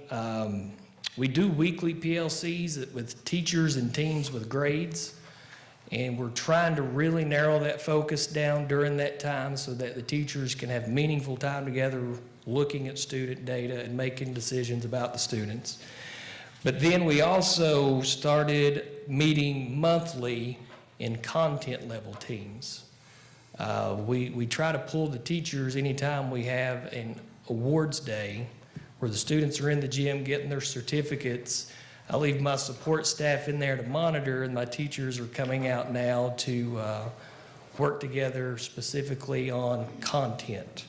we do weekly PLCs with teachers and teams with grades. And we're trying to really narrow that focus down during that time so that the teachers can have meaningful time together looking at student data and making decisions about the students. But then we also started meeting monthly in content level teams. We try to pull the teachers anytime we have an awards day where the students are in the gym getting their certificates. I leave my support staff in there to monitor, and my teachers are coming out now to work together specifically on content.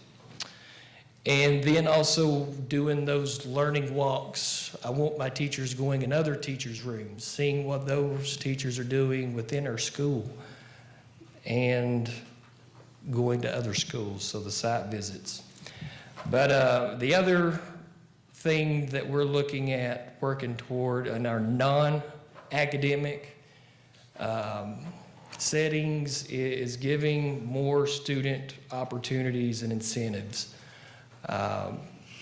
And then also doing those learning walks. I want my teachers going in other teachers' rooms, seeing what those teachers are doing within our school, and going to other schools, so the site visits. But the other thing that we're looking at working toward in our non-academic settings is giving more student opportunities and incentives.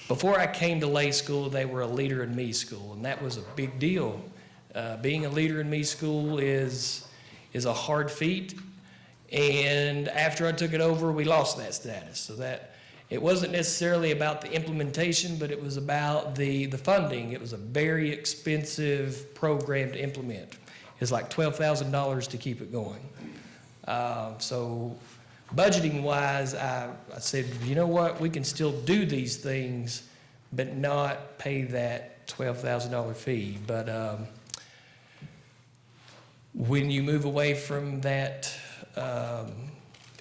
Before I came to Lay School, they were a Leader in Me school, and that was a big deal. Being a Leader in Me school is a hard feat, and after I took it over, we lost that status. So that it wasn't necessarily about the implementation, but it was about the funding. It was a very expensive program to implement. It's like $12,000 to keep it going. So budgeting-wise, I said, you know what, we can still do these things, but not pay that $12,000 fee. But when you move away from that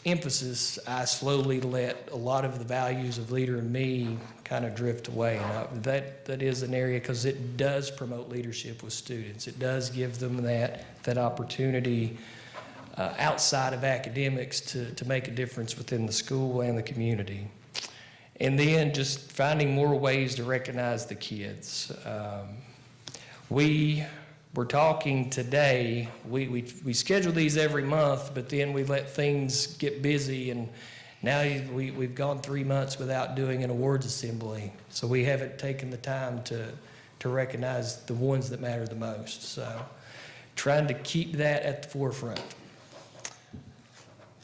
emphasis, I slowly let a lot of the values of Leader in Me kind of drift away. And that is an area, because it does promote leadership with students. It does give them that opportunity outside of academics to make a difference within the school and the community. And then just finding more ways to recognize the kids. We were talking today, we schedule these every month, but then we let things get busy, and now we've gone 3 months without doing an awards assembly. So we haven't taken the time to recognize the ones that matter the most. So trying to keep that at the forefront.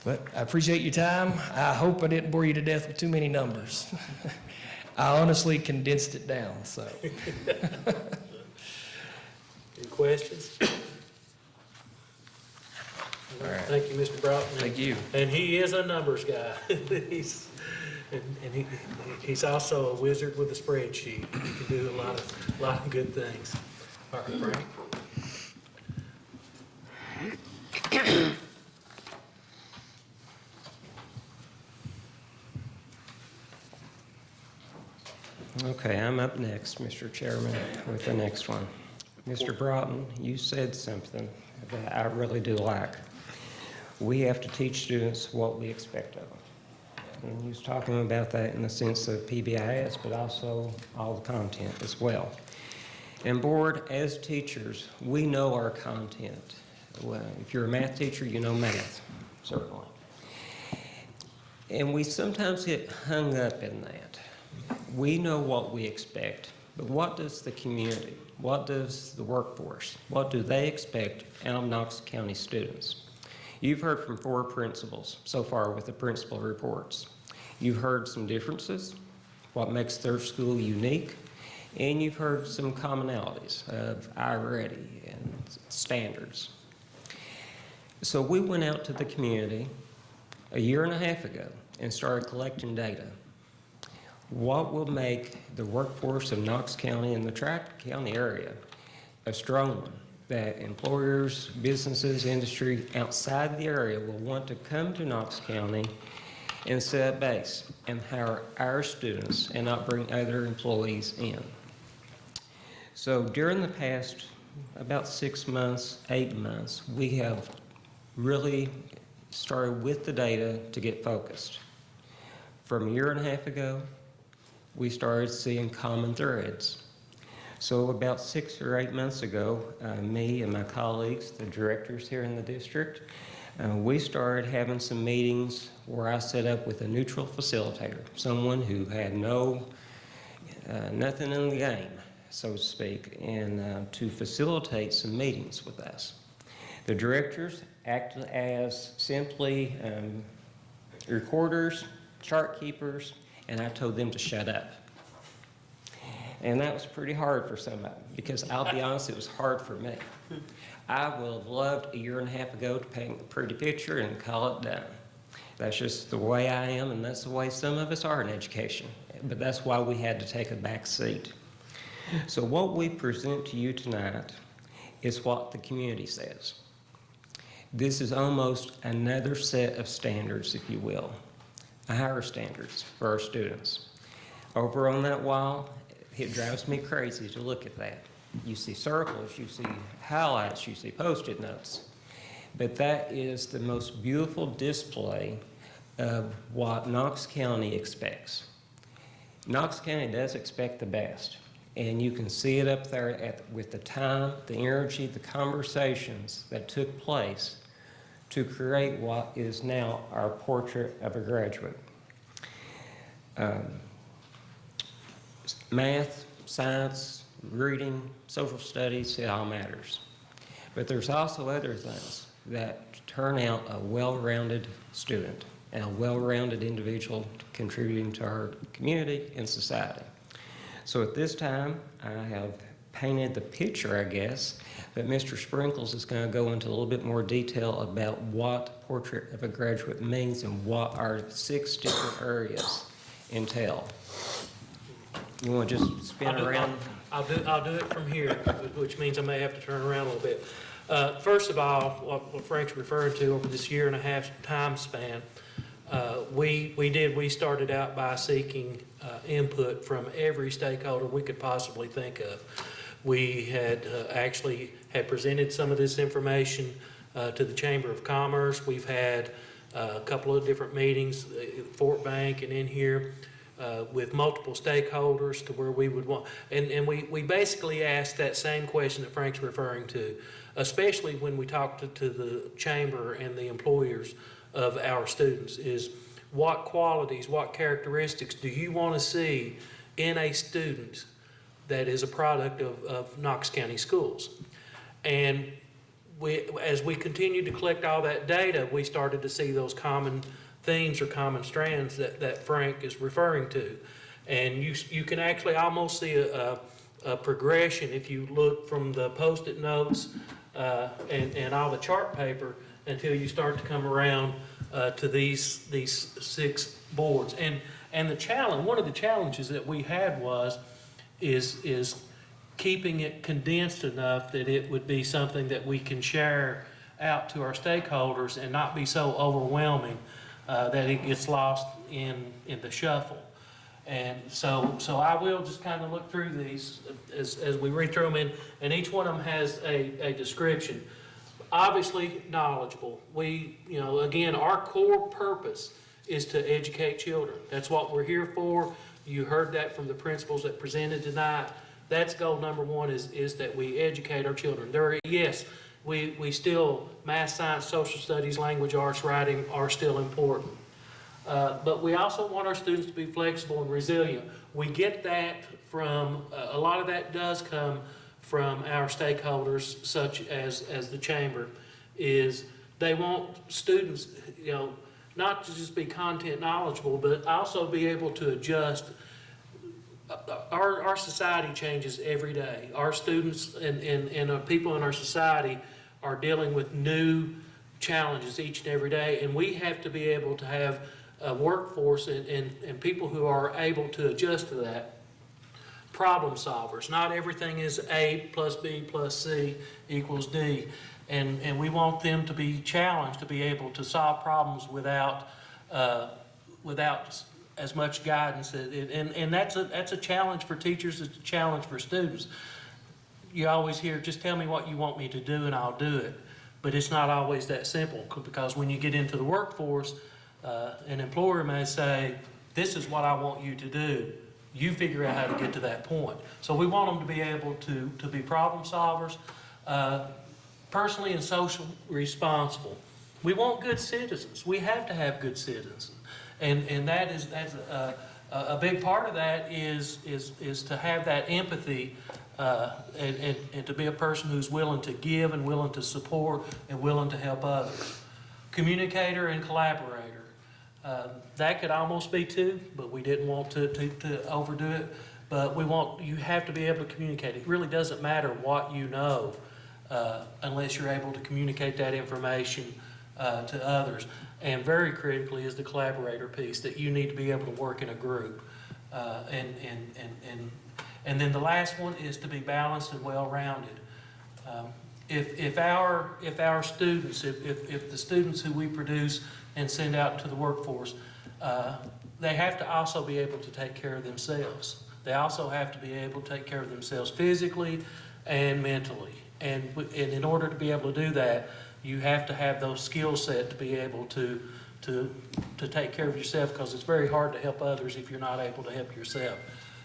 But I appreciate your time. I hope I didn't bore you to death with too many numbers. I honestly condensed it down, so. Any questions? All right. Thank you, Mr. Broughton. Thank you. And he is a numbers guy. He's also a wizard with a spreadsheet. He can do a lot of good things. All right, Frank. Okay, I'm up next, Mr. Chairman, with the next one. Mr. Broughton, you said something that I really do like. We have to teach students what we expect of them. And you was talking about that in the sense of PBIS, but also all the content as well. And board, as teachers, we know our content. Well, if you're a math teacher, you know math, certainly. And we sometimes get hung up in that. We know what we expect, but what does the community, what does the workforce, what do they expect out of Knox County students? You've heard from 4 principals so far with the principal reports. You've heard some differences, what makes their school unique, and you've heard some commonalities of iReady and standards. So we went out to the community a year and a half ago and started collecting data. What will make the workforce of Knox County and the Tri-County area a strong one, that employers, businesses, industry outside the area will want to come to Knox County and set up base and hire our students and not bring other employees in. So during the past about 6 months, 8 months, we have really started with the data to get focused. From a year and a half ago, we started seeing common threads. So about 6 or 8 months ago, me and my colleagues, the directors here in the district, we started having some meetings where I set up with a neutral facilitator, someone who had nothing in the game, so to speak, and to facilitate some meetings with us. The directors acted as simply recorders, chart keepers, and I told them to shut up. And that was pretty hard for some of them, because I'll be honest, it was hard for me. I would have loved a year and a half ago to paint a pretty picture and call it done. That's just the way I am, and that's the way some of us are in education. But that's why we had to take a back seat. So what we present to you tonight is what the community says. This is almost another set of standards, if you will, higher standards for our students. Over on that wall, it drives me crazy to look at that. You see circles, you see highlights, you see Post-it notes. But that is the most beautiful display of what Knox County expects. Knox County does expect the best, and you can see it up there with the time, the energy, the conversations that took place to create what is now our portrait of a graduate. Math, science, reading, social studies, it all matters. But there's also other things that turn out a well-rounded student and a well-rounded individual contributing to our community and society. So at this time, I have painted the picture, I guess, but Mr. Sprinkles is going to go into a little bit more detail about what portrait of a graduate means and what our 6 different areas entail. You want to just spin around? I'll do it from here, which means I may have to turn around a little bit. First of all, what Frank's referring to over this year and a half time span, we started out by seeking input from every stakeholder we could possibly think of. We had actually had presented some of this information to the Chamber of Commerce. We've had a couple of different meetings at Fort Bank and in here with multiple stakeholders to where we would want, and we basically asked that same question that Frank's referring to, especially when we talk to the chamber and the employers of our students, is what qualities, what characteristics do you want to see in a student that is a product of Knox County schools? And as we continued to collect all that data, we started to see those common themes or common strands that Frank is referring to. And you can actually almost see a progression if you look from the Post-it notes and all the chart paper until you start to come around to these 6 boards. And the challenge, one of the challenges that we had is keeping it condensed enough that it would be something that we can share out to our stakeholders and not be so overwhelming that it gets lost in the shuffle. And so I will just kind of look through these as we read through them, and each one of them has a description. Obviously knowledgeable. Again, our core purpose is to educate children. That's what we're here for. You heard that from the principals that presented tonight. That's goal number 1 is that we educate our children. We still, math, science, social studies, language, arts, writing are still important. But we also want our students to be flexible and resilient. We get that from, a lot of that does come from our stakeholders, such as the chamber, is they want students, not to just be content knowledgeable, but also be able to adjust. Our society changes every day. Our students and people in our society are dealing with new challenges each and every day, and we have to be able to have a workforce and people who are able to adjust to that. Problem solvers. Not everything is A plus B plus C equals D, and we want them to be challenged to be able to solve problems without as much guidance, and that's a challenge for teachers. It's a challenge for students. You always hear, just tell me what you want me to do and I'll do it. But it's not always that simple, because when you get into the workforce, an employer may say, this is what I want you to do. You figure out how to get to that point. So we want them to be able to be problem solvers, personally and socially responsible. We want good citizens. We have to have good citizens. And that's a big part of that is to have that empathy and to be a person who's willing to give and willing to support and willing to help others. Communicator and collaborator. That could almost be 2, but we didn't want to overdo it. But you have to be able to communicate. It really doesn't matter what you know unless you're able to communicate that information to others. And very critically is the collaborator piece, that you need to be able to work in a group. And then the last one is to be balanced and well-rounded. If our students, if the students who we produce and send out to the workforce, they have to also be able to take care of themselves. They also have to be able to take care of themselves physically and mentally. And in order to be able to do that, you have to have those skill set to be able to take care of yourself, because it's very hard to help others if you're not able to help yourself.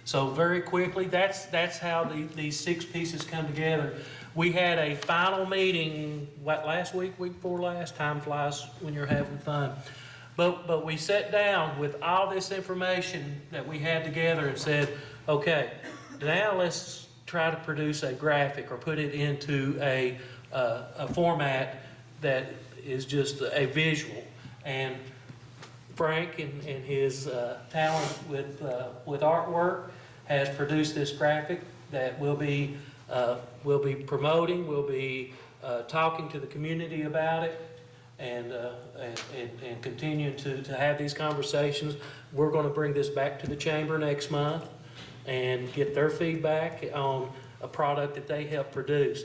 So very quickly, that's how these 6 pieces come together. We had a final meeting, last week before last? Time flies when you're having fun. But we sat down with all this information that we had together and said, okay, now let's try to produce a graphic or put it into a format that is just a visual. And Frank and his talent with artwork has produced this graphic that we'll be promoting. We'll be talking to the community about it, and continuing to have these conversations. We're going to bring this back to the chamber next month and get their feedback on a product that they helped produce.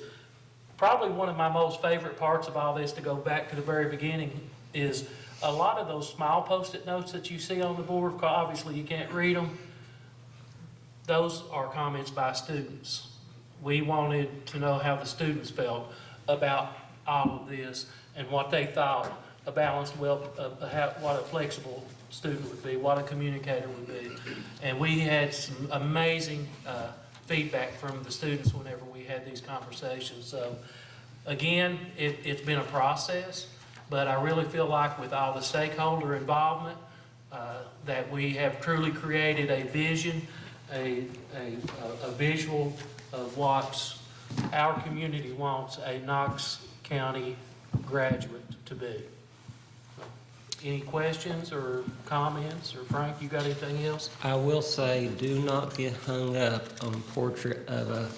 probably one of my most favorite parts of all this, to go back to the very beginning, is a lot of those small Post-it notes that you see on the board, obviously you can't read them, those are comments by students. We wanted to know how the students felt about all of this and what they thought a balanced, what a flexible student would be, what a communicator would be. And we had some amazing feedback from the students whenever we had these conversations. So again, it's been a process, but I really feel like with all the stakeholder involvement, that we have truly created a vision, a visual of what our community wants a Knox County graduate to be. Any questions or comments? Or Frank, you got anything else? I will say, do not get hung up on a portrait of a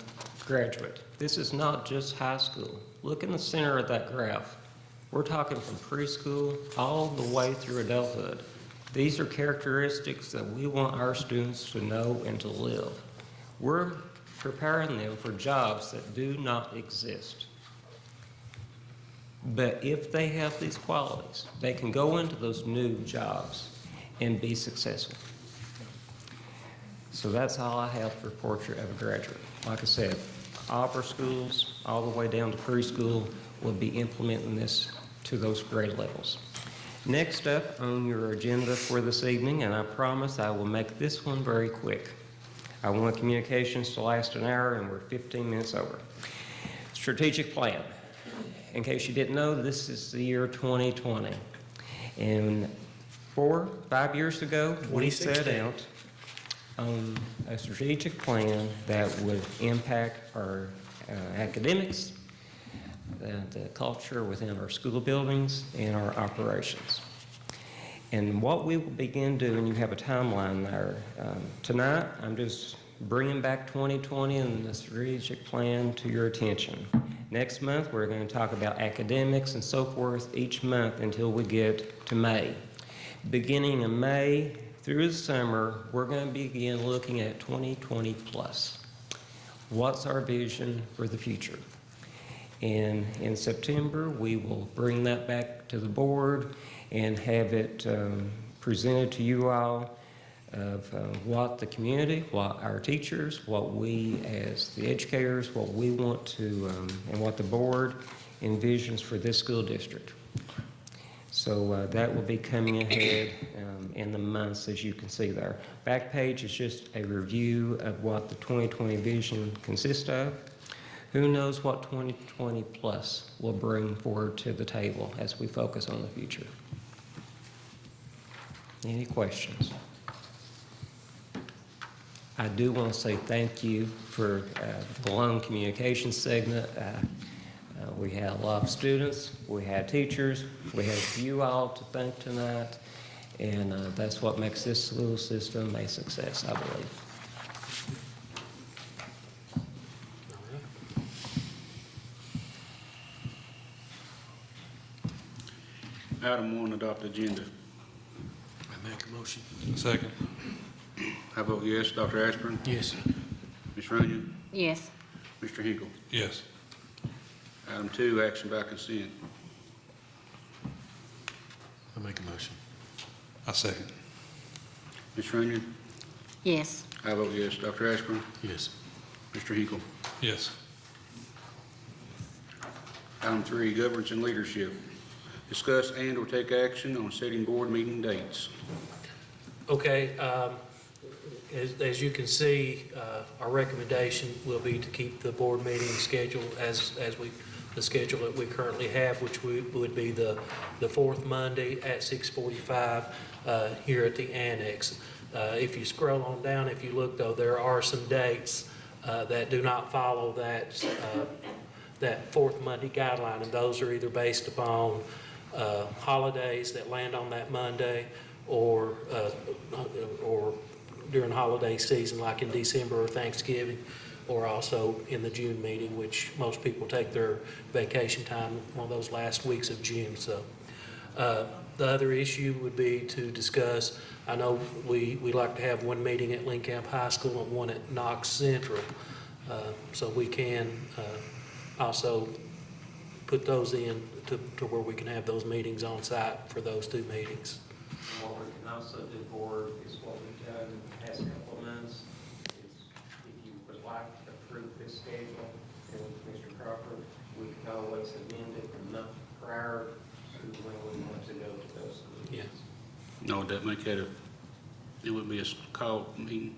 graduate. This is not just high school. Look in the center of that graph. We're talking from preschool all the way through adulthood. These are characteristics that we want our students to know and to live. We're preparing them for jobs that do not exist. But if they have these qualities, they can go into those new jobs and be successful. So that's all I have for Portrait of a Graduate. Like I said, all of our schools, all the way down to preschool, will be implementing this to those grade levels. Next up on your agenda for this evening, and I promise I will make this one very quick. I want communications to last an hour, and we're 15 minutes over. Strategic plan. In case you didn't know, this is the year 2020. And 5 years ago, we set out on a strategic plan that would impact our academics, the culture within our school buildings, and our operations. And what we will begin doing, you have a timeline there. Tonight, I'm just bringing back 2020 and the strategic plan to your attention. Next month, we're going to talk about academics and so forth each month until we get to May. Beginning in May through the summer, we're going to begin looking at 2020 plus. What's our vision for the future? And in September, we will bring that back to the board and have it presented to you all of what the community, what our teachers, what we as the educators, what we want to, and what the board envisions for this school district. So that will be coming ahead in the months, as you can see there. Back page is just a review of what the 2020 vision consists of. Who knows what 2020 plus will bring forward to the table as we focus on the future. Any questions? I do want to say thank you for the loan communication segment. We had a lot of students, we had teachers, we had you all to thank tonight, and that's what makes this school system a success, I believe. Item 1, adopt agenda. I make a motion. Second. I vote yes. Dr. Ashburn? Yes. Ms. Runyon? Yes. Mr. Hinkle? Yes. Item 2, action by consent. I make a motion. I second. Ms. Runyon? Yes. I vote yes. Dr. Ashburn? Yes. Mr. Hinkle? Yes. Item 3, governance and leadership. Discuss and/or take action on setting board meeting dates. Okay, as you can see, our recommendation will be to keep the board meeting schedule the schedule that we currently have, which would be the fourth Monday at 6:45 here at the annex. If you scroll on down, if you look though, there are some dates that do not follow that fourth Monday guideline, and those are either based upon holidays that land on that Monday, or during holiday season, like in December or Thanksgiving, or also in the June meeting, which most people take their vacation time one of those last weeks of June. So the other issue would be to discuss, I know we like to have one meeting at Lincoln High School and one at Knox Central, so we can also put those in to where we can have those meetings on site for those 2 meetings. What we can also do, board, is what we've done in the past couple of months, is if you would like to approve this schedule, and with Mr. Crawford, we can always amend it the month prior to when we want to go to those meetings. No, that make that it would be a call meeting.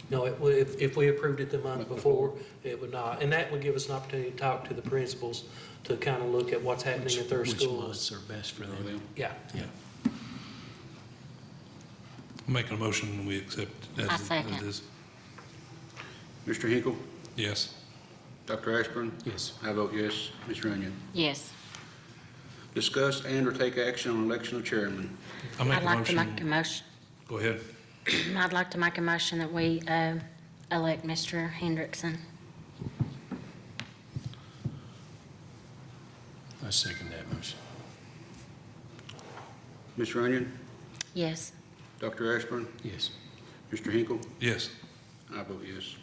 No, it would, if we approved it the month before, it would not. And that would give us an opportunity to talk to the principals to kind of look at what's happening at their Which schools. months are best for them? Yeah. Yeah. Making a motion, we accept as I it second. is. Mr. Hinkle? Yes. Dr. Ashburn? Yes. I vote yes. Ms. Runyon? Yes. Discuss and or take action on election of chairman. I make I'd a like to make a motion. motion. Go ahead. I'd like to make a motion that we elect Mr. Hendrickson. I second that motion. Ms. Runyon? Yes. Dr. Ashburn? Yes. Mr. Hinkle? Yes. I vote yes.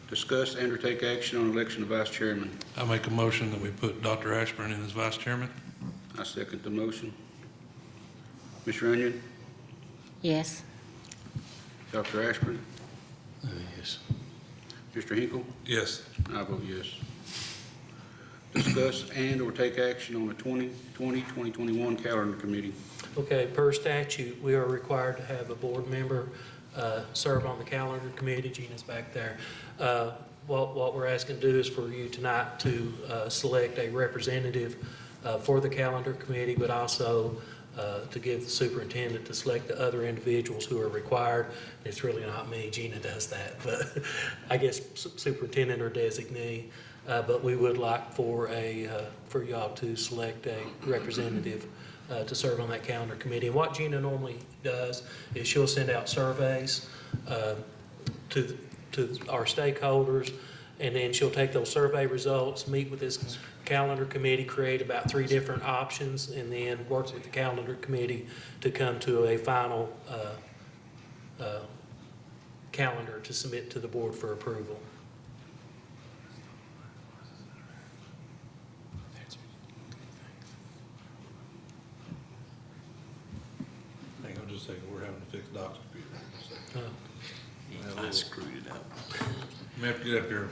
Discuss and or take action on election of vice chairman. I make a motion that we put Dr. Ashburn in as vice chairman. I second the motion. Ms. Runyon? Yes. Dr. Ashburn? Yes. Mr. Hinkle? Yes. I vote yes. Discuss and or take action on the 2020-2021 calendar committee. Okay, per statute, we are required to have a board member serve on the calendar committee. Gina's back there. What we're asking to do is for you tonight to select a representative for the calendar committee, but also to give the superintendent to select the other individuals who are required. It's really not me, Gina does that, but I guess superintendent or designee. But we would like for y'all to select a representative to serve on that calendar committee. And what Gina normally does is she'll send out surveys to our stakeholders, and then she'll take those survey results, meet with this calendar committee, create about 3 different options, and then work with the calendar committee to come to a final calendar to submit to the board for approval. Hang on just a second, we're having to fix Doc's computer. Uh, I screwed it up. We have to get up here.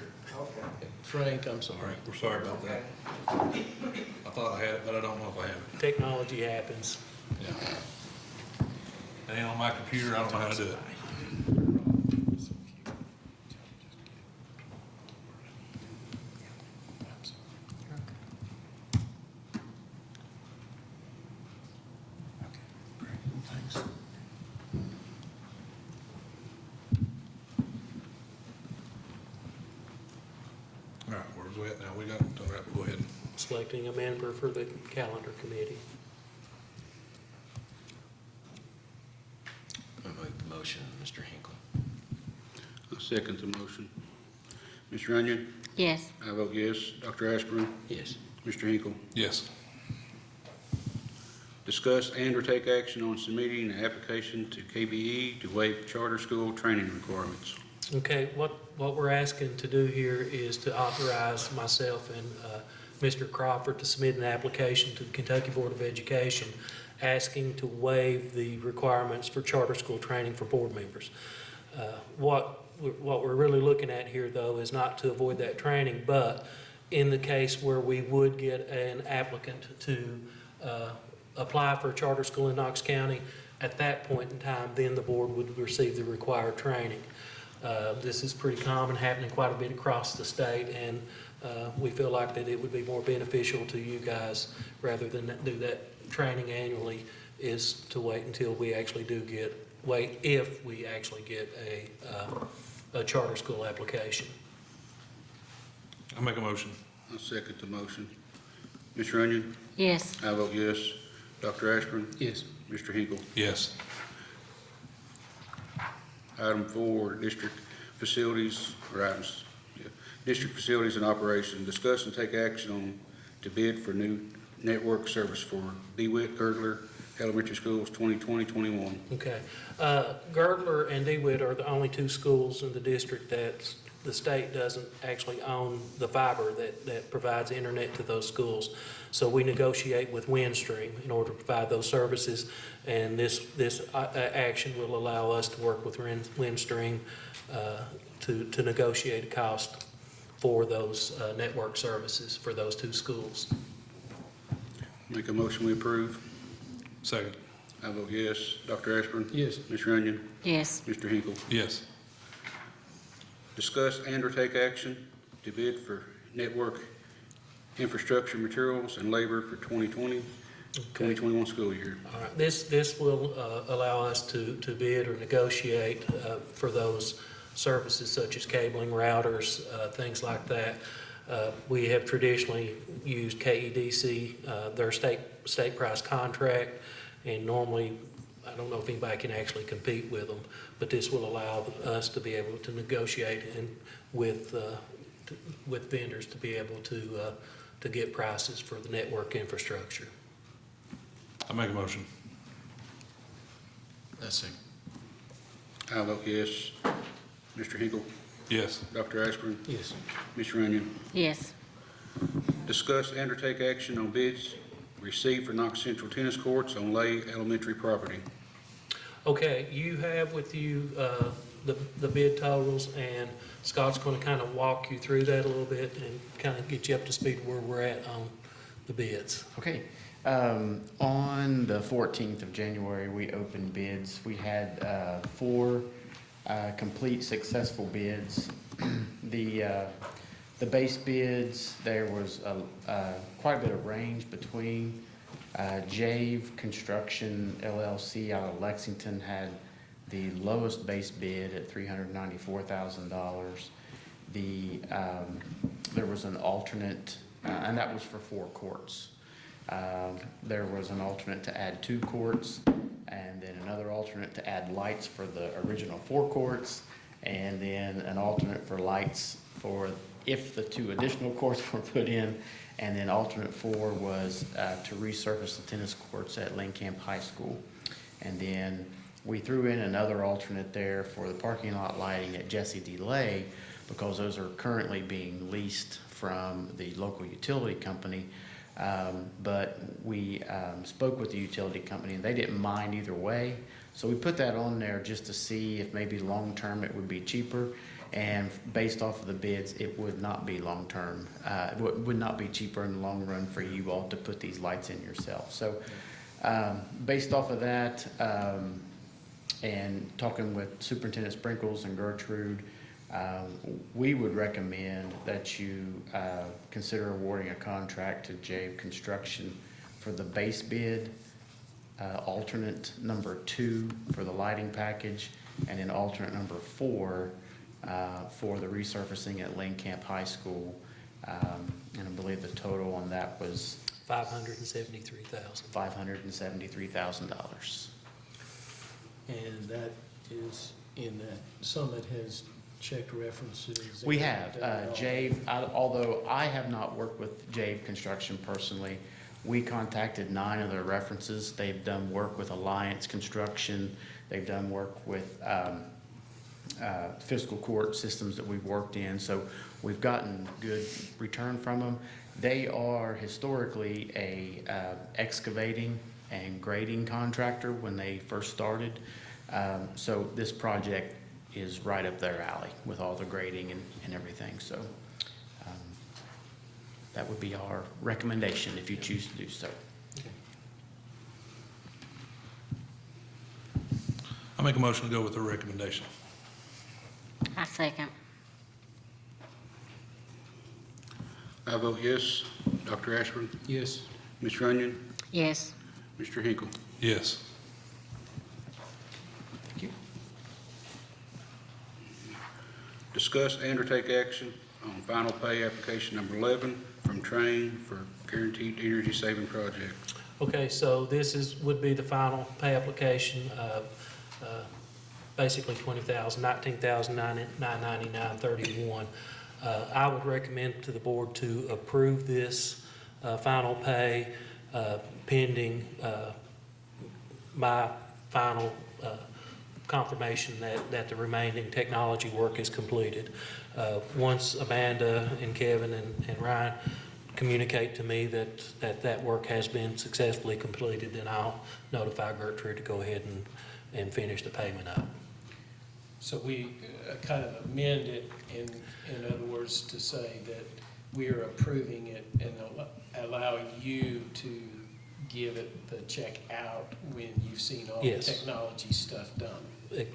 Frank, I'm All sorry. right, we're sorry about that. I thought I had it, but I don't know if I have it. Technology happens. Yeah. It ain't on my computer, I don't know how to do it. All right, where's we at now? We got, all right, go ahead. Selecting a member for the calendar committee. I make the motion, Mr. Hinkle. I second the motion. Ms. Runyon? Yes. I vote yes. Dr. Ashburn? Yes. Mr. Hinkle? Yes. Discuss and or take action on submitting an application to KBE to waive charter school training requirements. Okay, what we're asking to do here is to authorize myself and Mr. Crawford to submit an application to the Kentucky Board of Education asking to waive the requirements for charter school training for board members. What we're really looking at here, though, is not to avoid that training, but in the case where we would get an applicant to apply for a charter school in Knox County, at that point in time, then the board would receive the required training. This is pretty common, happening quite a bit across the state, and we feel like that it would be more beneficial to you guys, rather than do that training annually, is to wait until we actually if we actually get a charter school application. I make a motion. I second the motion. Ms. Runyon? Yes. I vote yes. Dr. Ashburn? Yes. Mr. Hinkle? Yes. Item 4, district facilities, or items, district facilities and operation. Discuss and take action on to bid for new network service for DeWitt Girdler Elementary Schools 2020-21. Okay. Girdler and DeWitt are the only 2 schools in the district that the state doesn't actually own the fiber that provides internet to those schools. So we negotiate with Windstream in order to provide those services, and this action will allow us to work with Windstream to negotiate a cost for those network services for those two schools. Make a motion we approve. Second. I vote yes. Dr. Ashburn? Yes. Ms. Runyon? Yes. Mr. Hinkle? Yes. Discuss and or take action to bid for network infrastructure materials and labor for 2020-2021 school year. All right, this will allow us to bid or negotiate for those services such as cabling, routers, things like that. We have traditionally used KEDC, their state price contract, and normally, I don't know if anybody can actually compete with them, but this will allow us to be able to negotiate and with vendors to be able to get prices for the network infrastructure. I make a motion. I vote yes. Mr. Hinkle? Yes. Dr. Ashburn? Yes. Ms. Runyon? Yes. Discuss and or take action on bids received for Knox Central Tennis Courts on Lay Elementary property. Okay, you have with you the bid totals, and Scott's going to kind of walk you through that a little bit and kind of get you up to speed where we're at on the bids. Okay. On the 14th of January, we opened bids. We had 4 complete successful bids. The base bids, there was quite a bit of range between. Jave Construction LLC out of Lexington had the lowest base bid at $394,000. There was an alternate, and that was for 4 courts. There was an alternate to add 2 courts, and then another alternate to add lights for the original 4 courts, and then an alternate for lights for if the 2 additional courts were put in, and then alternate 4 was to resurface the tennis courts at Lane Camp High School. And then we threw in another alternate there for the parking lot lighting at Jesse D. Lay, because those are currently being leased from the local utility company. But we spoke with the utility company, and they didn't mind either way. So we put that on there just to see if maybe long-term it would be cheaper. And based off of the bids, it would not be long-term. It would not be cheaper in the long run for you all to put these lights in yourself. So based off of that, and talking with Superintendent Sprinkles and Gertrude, we would recommend that you consider awarding a contract to Jave Construction for the base bid, alternate number 2 for the lighting package, and then alternate number 4 for the resurfacing at Lane Camp High School. And I believe the total on that was $573,000. $573,000. And that is in that Summit has checked references. We have, Jave, although I have not worked with Jave Construction personally, we contacted 9 of their references. They've done work with Alliance Construction. They've done work with fiscal court systems that we've worked in. So we've gotten good return from them. They are historically a excavating and grading contractor when they first started. So this project is right up their alley with all the grading and everything. So that would be our recommendation if you choose to do so. I make a motion to go with the recommendation. I second. I vote yes. Dr. Ashburn? Yes. Ms. Runyon? Yes. Mr. Hinkle? Yes. Thank you. Discuss and or take action on final pay application number 11 from Train for Guaranteed Energy Saving Project. Okay, so this would be the final pay application of basically $19,999.31. I would recommend to the board to approve this final pay pending my final confirmation that the remaining technology work is completed. Once Amanda and Kevin and Ryan communicate to me that work has been successfully completed, then I'll notify Gertrude to go ahead and finish the payment up. So we kind of amend it in other words, to say that we are approving it and allowing you to give it the check out when you've seen all the Yes. technology stuff done.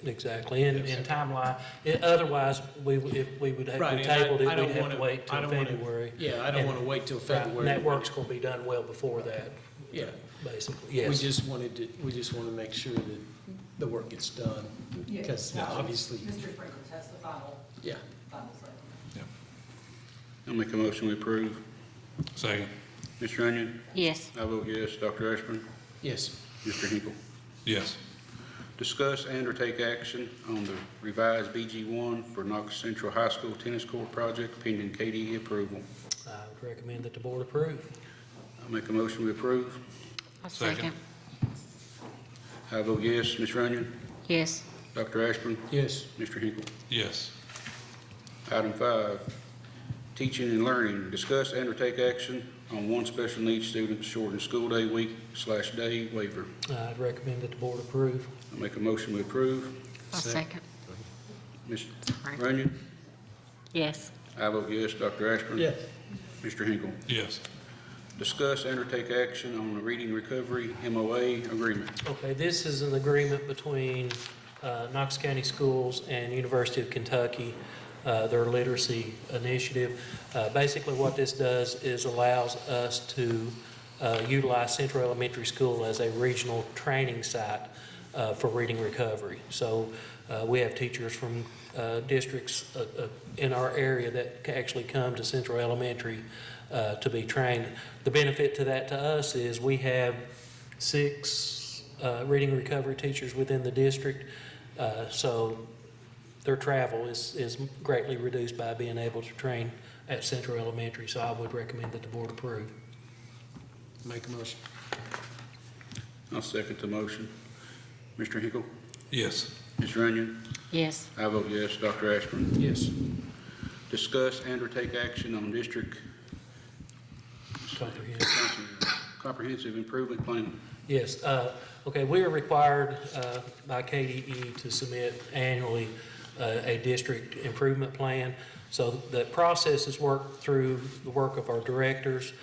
Exactly, in timeline, otherwise, if we would have Right, and tabled it, I don't we'd have wanna- to wait I till don't wanna- February. Yeah, I don't And- want to wait till Right, February. and that work's gonna be done well before that. Yeah. Basically, We yes. just want to make sure that the work gets done, because obviously, Mr. Sprinkles has the final yeah. say. I'll make a motion to approve. Second. Ms. Runyon? Yes. I vote yes. Dr. Ashburn? Yes. Mr. Hinkle? Yes. Discuss and or take action on the revised BG1 for Knox Central High School tennis court project pending KDE approval. I would recommend that the board approve. I'll make a motion to approve. I'll Second. I vote yes. Ms. Runyon? Yes. Dr. Ashburn? Yes. Mr. Hinkle? Yes. Item 5, teaching and learning. Discuss and or take action on one special needs student shortened school day week/day waiver. I'd recommend that the board approve. I'll make a motion to approve. I'll second. Ms. Runyon? Yes. I vote yes. Dr. Ashburn? Yes. Mr. Hinkle? Yes. Discuss and or take action on the reading recovery MOA agreement. Okay, this is an agreement between Knox County Schools and University of Kentucky, their literacy initiative. Basically, what this does is allows us to utilize Central Elementary School as a regional training site for reading recovery. So we have teachers from districts in our area that actually come to Central Elementary to be trained. The benefit to that to us is we have 6 reading recovery teachers within the district, so their travel is greatly reduced by being able to train at Central Elementary. So I would recommend that the board approve. Make a motion. I'll second the motion. Mr. Hinkle? Yes. Ms. Runyon? Yes. I vote yes. Dr. Ashburn? Yes. Discuss and or take action on district comprehensive improvement plan. Yes, okay, we are required by KDE to submit annually a district improvement plan. So the process is worked through the work of our directors.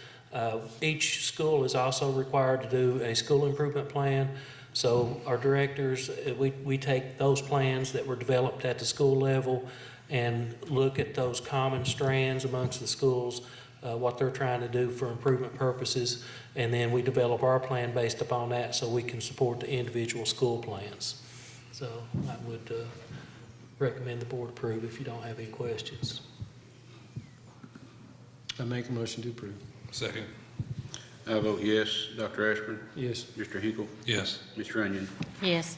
Each school is also required to do a school improvement plan. So our directors, we take those plans that were developed at the school level and look at those common strands amongst the schools, what they're trying to do for improvement purposes, and then we develop our plan based upon that so we can support the individual school plans. So I would recommend the board approve if you don't have any questions. I make a motion to approve. Second. I vote yes. Dr. Ashburn? Yes. Mr. Hinkle? Yes. Ms. Runyon? Yes.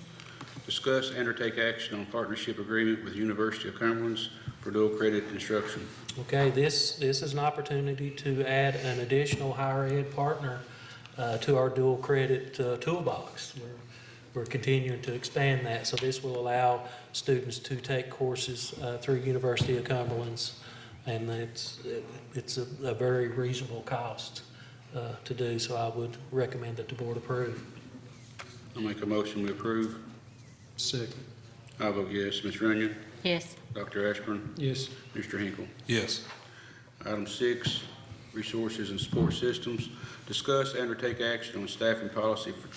Discuss and or take action on partnership agreement with University of Cumberland's for dual credit instruction. Okay, this is an opportunity to add an additional higher ed partner to our dual credit toolbox. We're continuing to expand that, so this will allow students to take courses through University of Cumberland's, and it's a very reasonable cost to do, so I would recommend that the board approve. I'll make a motion to approve. Second. I vote yes. Ms. Runyon? Yes. Dr. Ashburn? Yes. Mr. Hinkle? Yes. Item 6, resources and support systems. Discuss and or take action on staffing policy for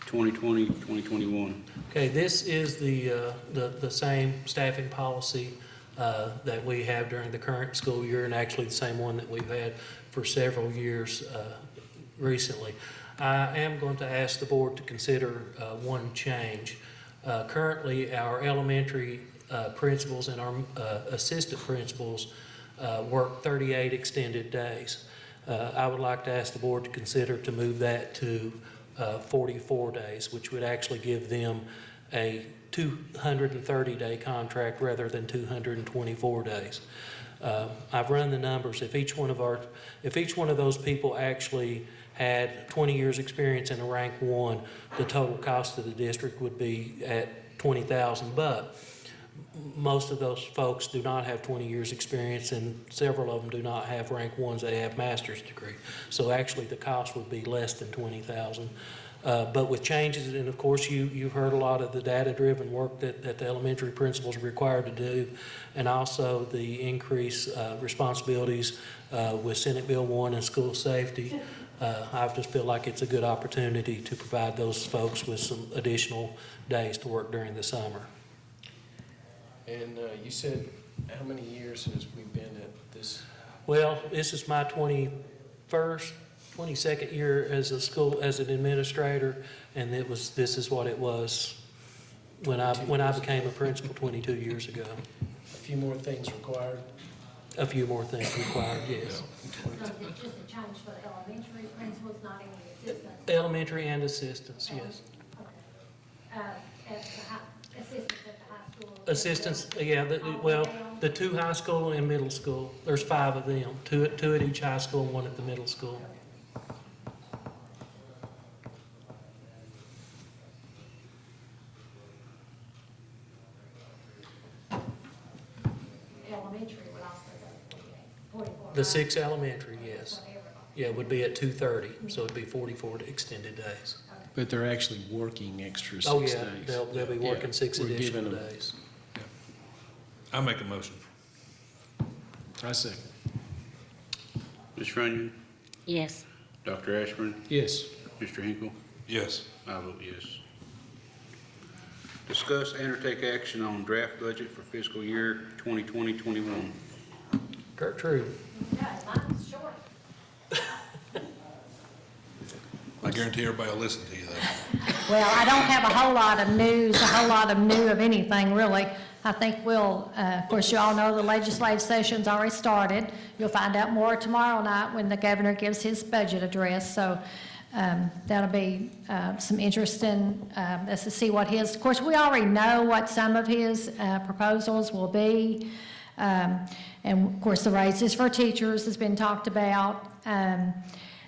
2020-2021. Okay, this is the same staffing policy that we have during the current school year, and actually the same one that we've had for several years recently. I am going to ask the board to consider one change. Currently, our elementary principals and our assistant principals work 38 extended days. I would like to ask the board to consider to move that to 44 days, which would actually give them a 230-day contract rather than 224 days. I've run the numbers. If each one of those people actually had 20 years experience in a rank 1, the total cost of the district would be at 20,000, but most of those folks do not have 20 years' experience, and several of them do not have rank ones. They have master's degree. So actually, the cost would be less than 20,000. But with changes, and of course, you've heard a lot of the data-driven work that the elementary principals are required to do, and also the increased responsibilities with Senate Bill 1 and school safety. I just feel like it's a good opportunity to provide those folks with some additional days to work during the summer. And you said, how many years has we been at this? Well, this is my 22nd year as an administrator, and this is what it was when I became a principal 22 years ago. A few more things required? A few more things required, yes. So is it just a change for the elementary principals, not any assistants? Elementary and assistants, yes. Okay. Assistants at the high school? Assistants, yeah, the two high school and middle school, there's 5 of them, two at each high school and 1 at the middle school. Elementary would also go 44. The 6 elementary, yes. Yeah, would be at 2:30, so it'd be 44 extended days. But they're actually working extra 6 Oh, days. yeah, they'll be working Yeah, 6 we're giving additional them- days. I make a motion. I second. Ms. Runyon, Yes. Dr. Ashburn, Yes. Mr. Hinkle. Yes. I vote yes. Discuss and or take action on draft budget for fiscal year 2020-21. Gertrude. Mine's short. I guarantee everybody will listen to you though. Well, I don't have a whole lot of news, a whole lot of new of anything, really. I think we'll, of course, you all know the legislative session's already started. You'll find out more tomorrow night when the governor gives his budget address. So that'll be some interesting as to see what his, of course, we already know what some of his proposals will be. And of course, the raises for teachers has been talked about.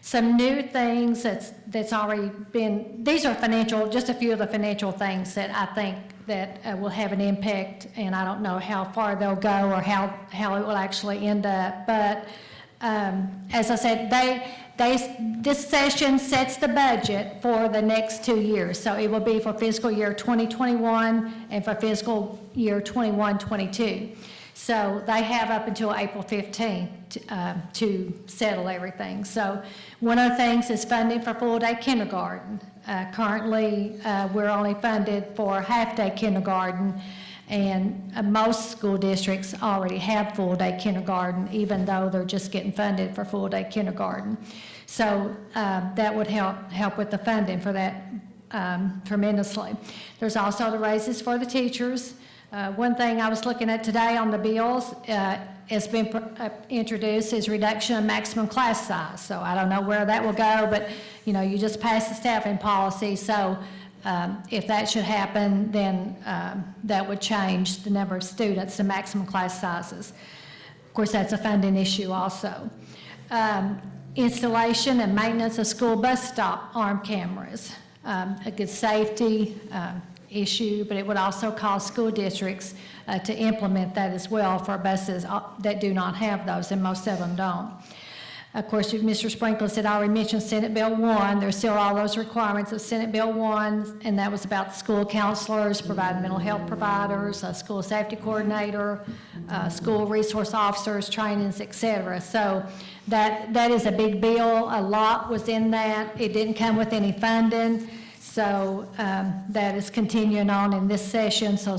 Some new things that's already been, these are financial, just a few of the financial things that I think that will have an impact, and I don't know how far they'll go or how it will actually end up. But as I said, this session sets the budget for the next 2 years. So it will be for fiscal year 2021 and for fiscal year 21-22. So they have up until April 15th to settle everything. So one of the things is funding for full-day kindergarten. Currently, we're only funded for half-day kindergarten, and most school districts already have full-day kindergarten, even though they're just getting funded for full-day kindergarten. So that would help with the funding for that tremendously. There's also the raises for the teachers. One thing I was looking at today on the bills, has been introduced is reduction of maximum class size. So I don't know where that will go, but you just passed the staffing policy. So if that should happen, then that would change the number of students, the maximum class sizes. Of course, that's a funding issue also. Installation and maintenance of school bus stop arm cameras, a good safety issue, but it would also cause school districts to implement that as well for buses that do not have those, and most of them don't. Of course, Mr. Sprinkler said I already mentioned Senate Bill 1. There's still all those requirements of Senate Bill 1, and that was about school counselors, providing mental health providers, a school safety coordinator, school resource officers, trainings, et cetera. So that is a big bill. A lot was in that. It didn't come with any funding. So that is continuing on in this session, so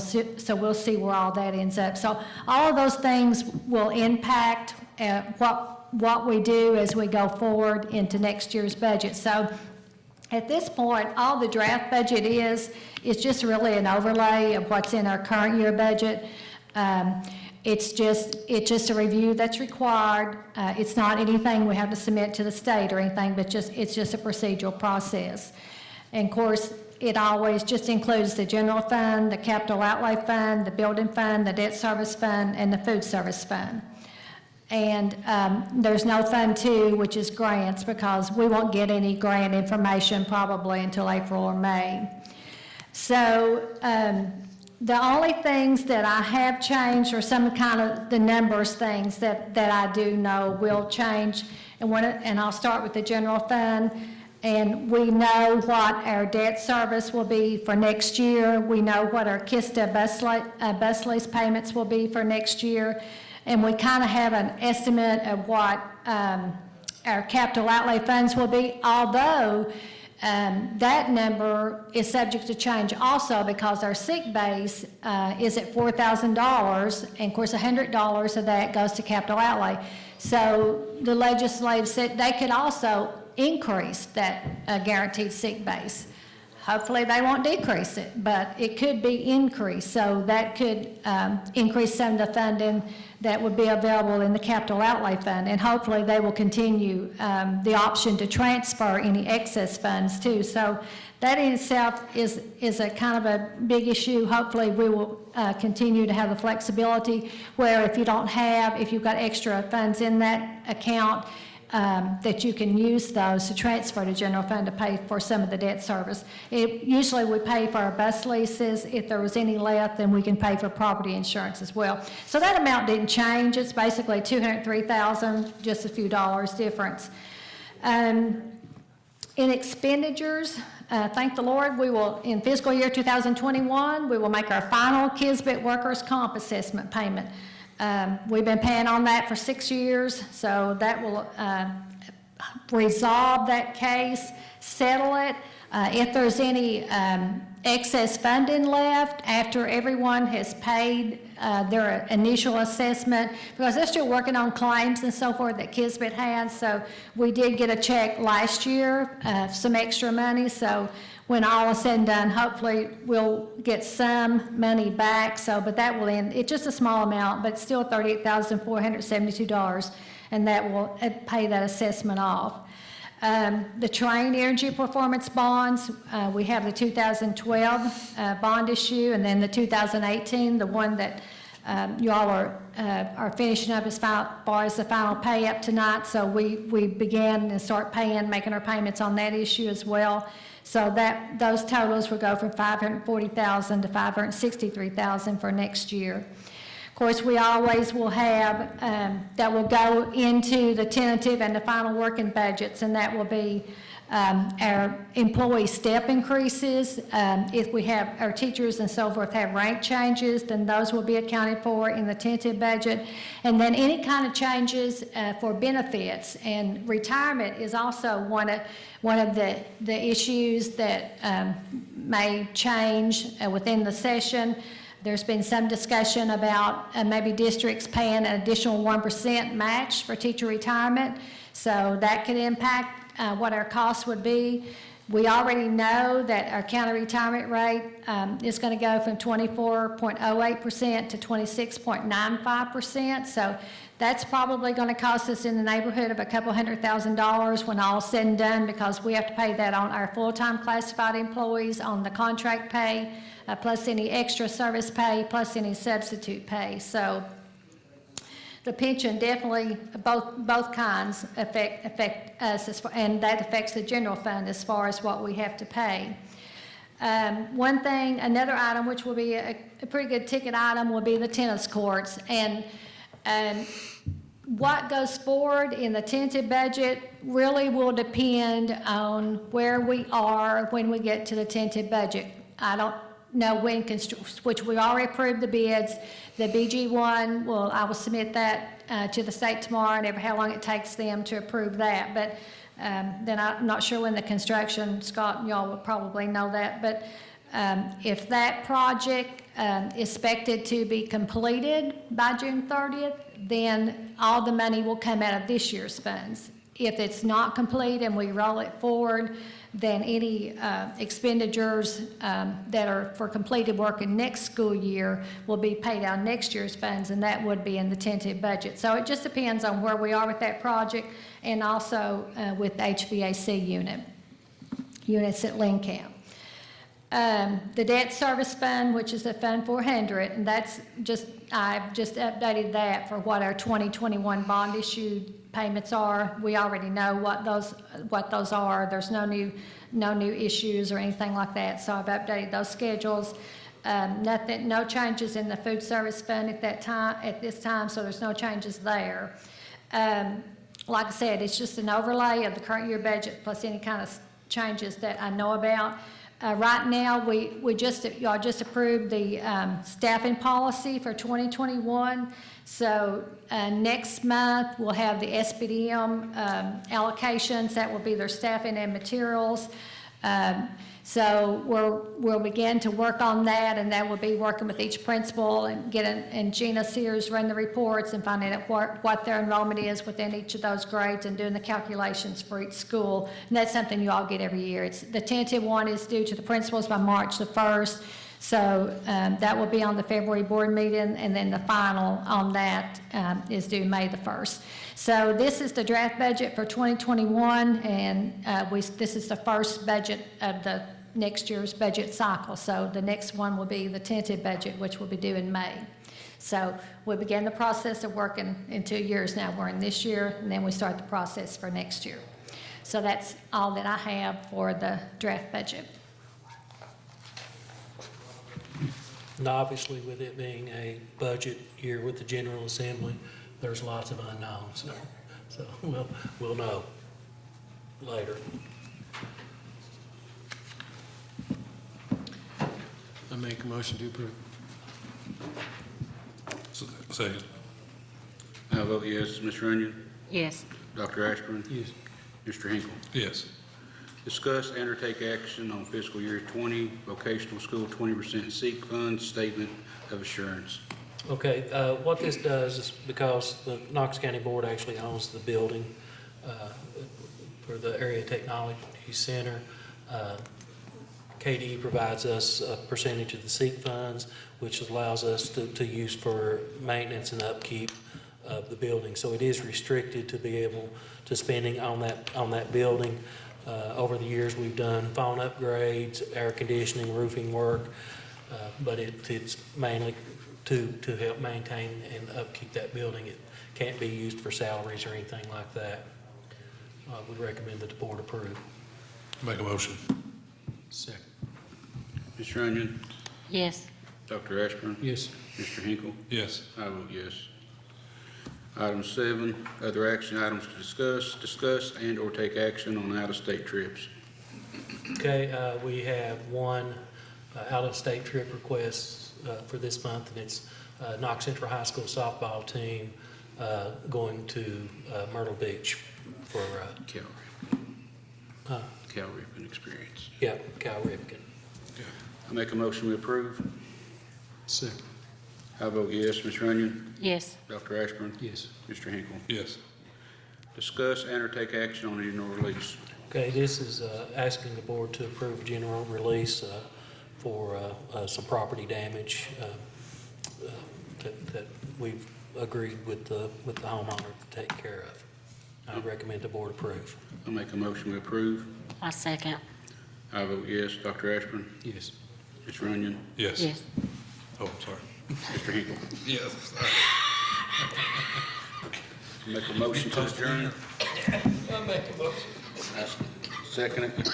we'll see where all that ends up. So all of those things will impact what we do as we go forward into next year's budget. So at this point, all the draft budget is just really an overlay of what's in our current year budget. It's just a review that's required. It's not anything we have to submit to the state or anything, but it's just a procedural process. And of course, it always just includes the general fund, the capital outlay fund, the building fund, the debt service fund, and the food service fund. And there's no fund 2, which is grants, because we won't get any grant information probably until April or May. So the only things that I have changed are some kind of the numbers things that I do know will change. And I'll start with the general fund. And we know what our debt service will be for next year. We know what our KISTA bus lease payments will be for next year. And we kind of have an estimate of what our capital outlay funds will be, although that number is subject to change also because our sick base is at $4,000, and of course $100 of that goes to capital outlay. So the legislative said they could also increase that guaranteed sick base. Hopefully they won't decrease it, but it could be increased. So that could increase some of the funding that would be available in the capital outlay fund. And hopefully they will continue the option to transfer any excess funds too. So that in itself is a kind of a big issue. Hopefully we will continue to have the flexibility where if you've got extra funds in that account, that you can use those to transfer to general fund to pay for some of the debt service. Usually we pay for our bus leases. If there was any left, then we can pay for property insurance as well. So that amount didn't change. It's basically $203,000, just a few dollars difference. In expenditures, thank the Lord, we will, in fiscal year 2021, we will make our final Kisbit workers' comp assessment payment. We've been paying on that for 6 years, so that will resolve that case, settle it. If there's any excess funding left after everyone has paid their initial assessment, because they're still working on claims and so forth that Kisbit has, so we did get a check last year, some extra money, so when all is said and done, hopefully we'll get some money back. So, but that will end, it's just a small amount, but still $38,472, and that will pay that assessment off. The Terrain Energy Performance Bonds, we have the 2012 bond issue, and then the 2018, the one that you all are finishing up as far as the final pay up tonight. So we began and start making our payments on that issue as well. So those totals will go from $540,000 to $563,000 for next year. Of course, we always will have, that will go into the tentative and the final working budgets, and that will be our employee step increases. If we have our teachers and so forth have rank changes, then those will be accounted for in the tentative budget. And then any kind of changes for benefits, and retirement is also one of the issues that may change within the session. There's been some discussion about maybe districts paying an additional 1% match for teacher retirement, so that could impact what our costs would be. We already know that our county retirement rate is going to go from 24.08% to 26.95%, so that's probably going to cost us in the neighborhood of a couple $100,000 when all's said and done, because we have to pay that on our full-time classified employees on the contract pay, plus any extra service pay, plus any substitute pay. So the pension definitely, both kinds affect us, and that affects the general fund as far as what we have to pay. Another item which will be a pretty good ticket item will be the tennis courts. And what goes forward in the tentative budget really will depend on where we are when we get to the tentative budget. I don't know when, which we already approved the bids. The BG one, I will submit that to the state tomorrow, and how long it takes them to approve that. But then I'm not sure when the construction, Scott and y'all will probably know that. But if that project is expected to be completed by June 30th, then all the money will come out of this year's funds. If it's not complete and we roll it forward, then any expenditures that are for completed work in next school year will be paid out of next year's funds, and that would be in the tentative budget. So it just depends on where we are with that project, and also with the HVAC units at Lynn Camp. The debt service fund, which is the Fund 400, and that's just, I've just updated that for what our 2021 bond issue payments are. We already know what those are. There's no new issues or anything like that, so I've updated those schedules. No changes in the food service fund at this time, so there's no changes there. Like I said, it's just an overlay of the current year budget plus any kind of changes that I know about. Right now, y'all just approved the staffing policy for 2021. So next month, we'll have the SPDM allocations. That will be their staffing and materials. So we'll begin to work on that, and that will be working with each principal and and Gina Sears run the reports and finding out what their enrollment is within each of those grades and doing the calculations for each school. And that's something you all get every year. The tentative one is due to the principals by March the 1st. So that will be on the February board meeting, and then the final on that is due May the 1st. So this is the draft budget for 2021, and this is the first budget of the next year's budget cycle. So the next one will be the tentative budget, which will be due in May. So we began the process of working in 2 years now. We're in this year, and then we start the process for next year. So that's all that I have for the draft budget. And obviously, with it being a budget year with the General Assembly, there's lots of unknowns. So we'll know later. I make a motion to approve. Second. I vote yes. Ms. Runyon? Yes. Dr. Ashburn? Yes. Mr. Hinkle? Yes. Discuss and or take action on fiscal year 20 vocational school 20% SEEK funds statement of assurance. Okay, what this does is because the Knox County Board actually owns the building for the Area Technology Center, KDE provides us a percentage of the SEEK funds, which allows us to use for maintenance and upkeep of the building. So it is restricted to be able to spending on that building. Over the years, we've done phone upgrades, air conditioning, roofing work, but it's mainly to help maintain and upkeep that building. It can't be used for salaries or anything like that. We recommend that the board approve. Make a motion. Second. Ms. Runyon? Yes. Dr. Ashburn? Yes. Mr. Hinkle? Yes. I vote yes. Item 7, other action items to discuss and or take action on out-of-state trips. Okay, we have one out-of-state trip request for this month, and it's Knox Central High School softball team going to Myrtle Beach for Cal Ripken experience. Yeah, Cal Ripken. I make a motion we approve. Second. I vote yes. Ms. Runyon? Yes. Dr. Ashburn? Yes. Mr. Hinkle? Yes. Discuss and or take action on general release. Okay, this is asking the board to approve general release for some property damage that we've agreed with the homeowner to take care of. I recommend the board approve. I make a motion we approve. I second. I vote yes. Dr. Ashburn? Yes. Ms. Runyon? Yes. Yes. Oh, I'm sorry. Mr. Hinkle? Yes. Make a motion to adjourn. I'll make a motion. Second it.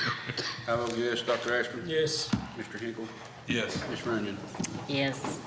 I vote yes. Dr. Ashburn? Yes. Mr. Hinkle? Yes. Ms. Runyon? Yes.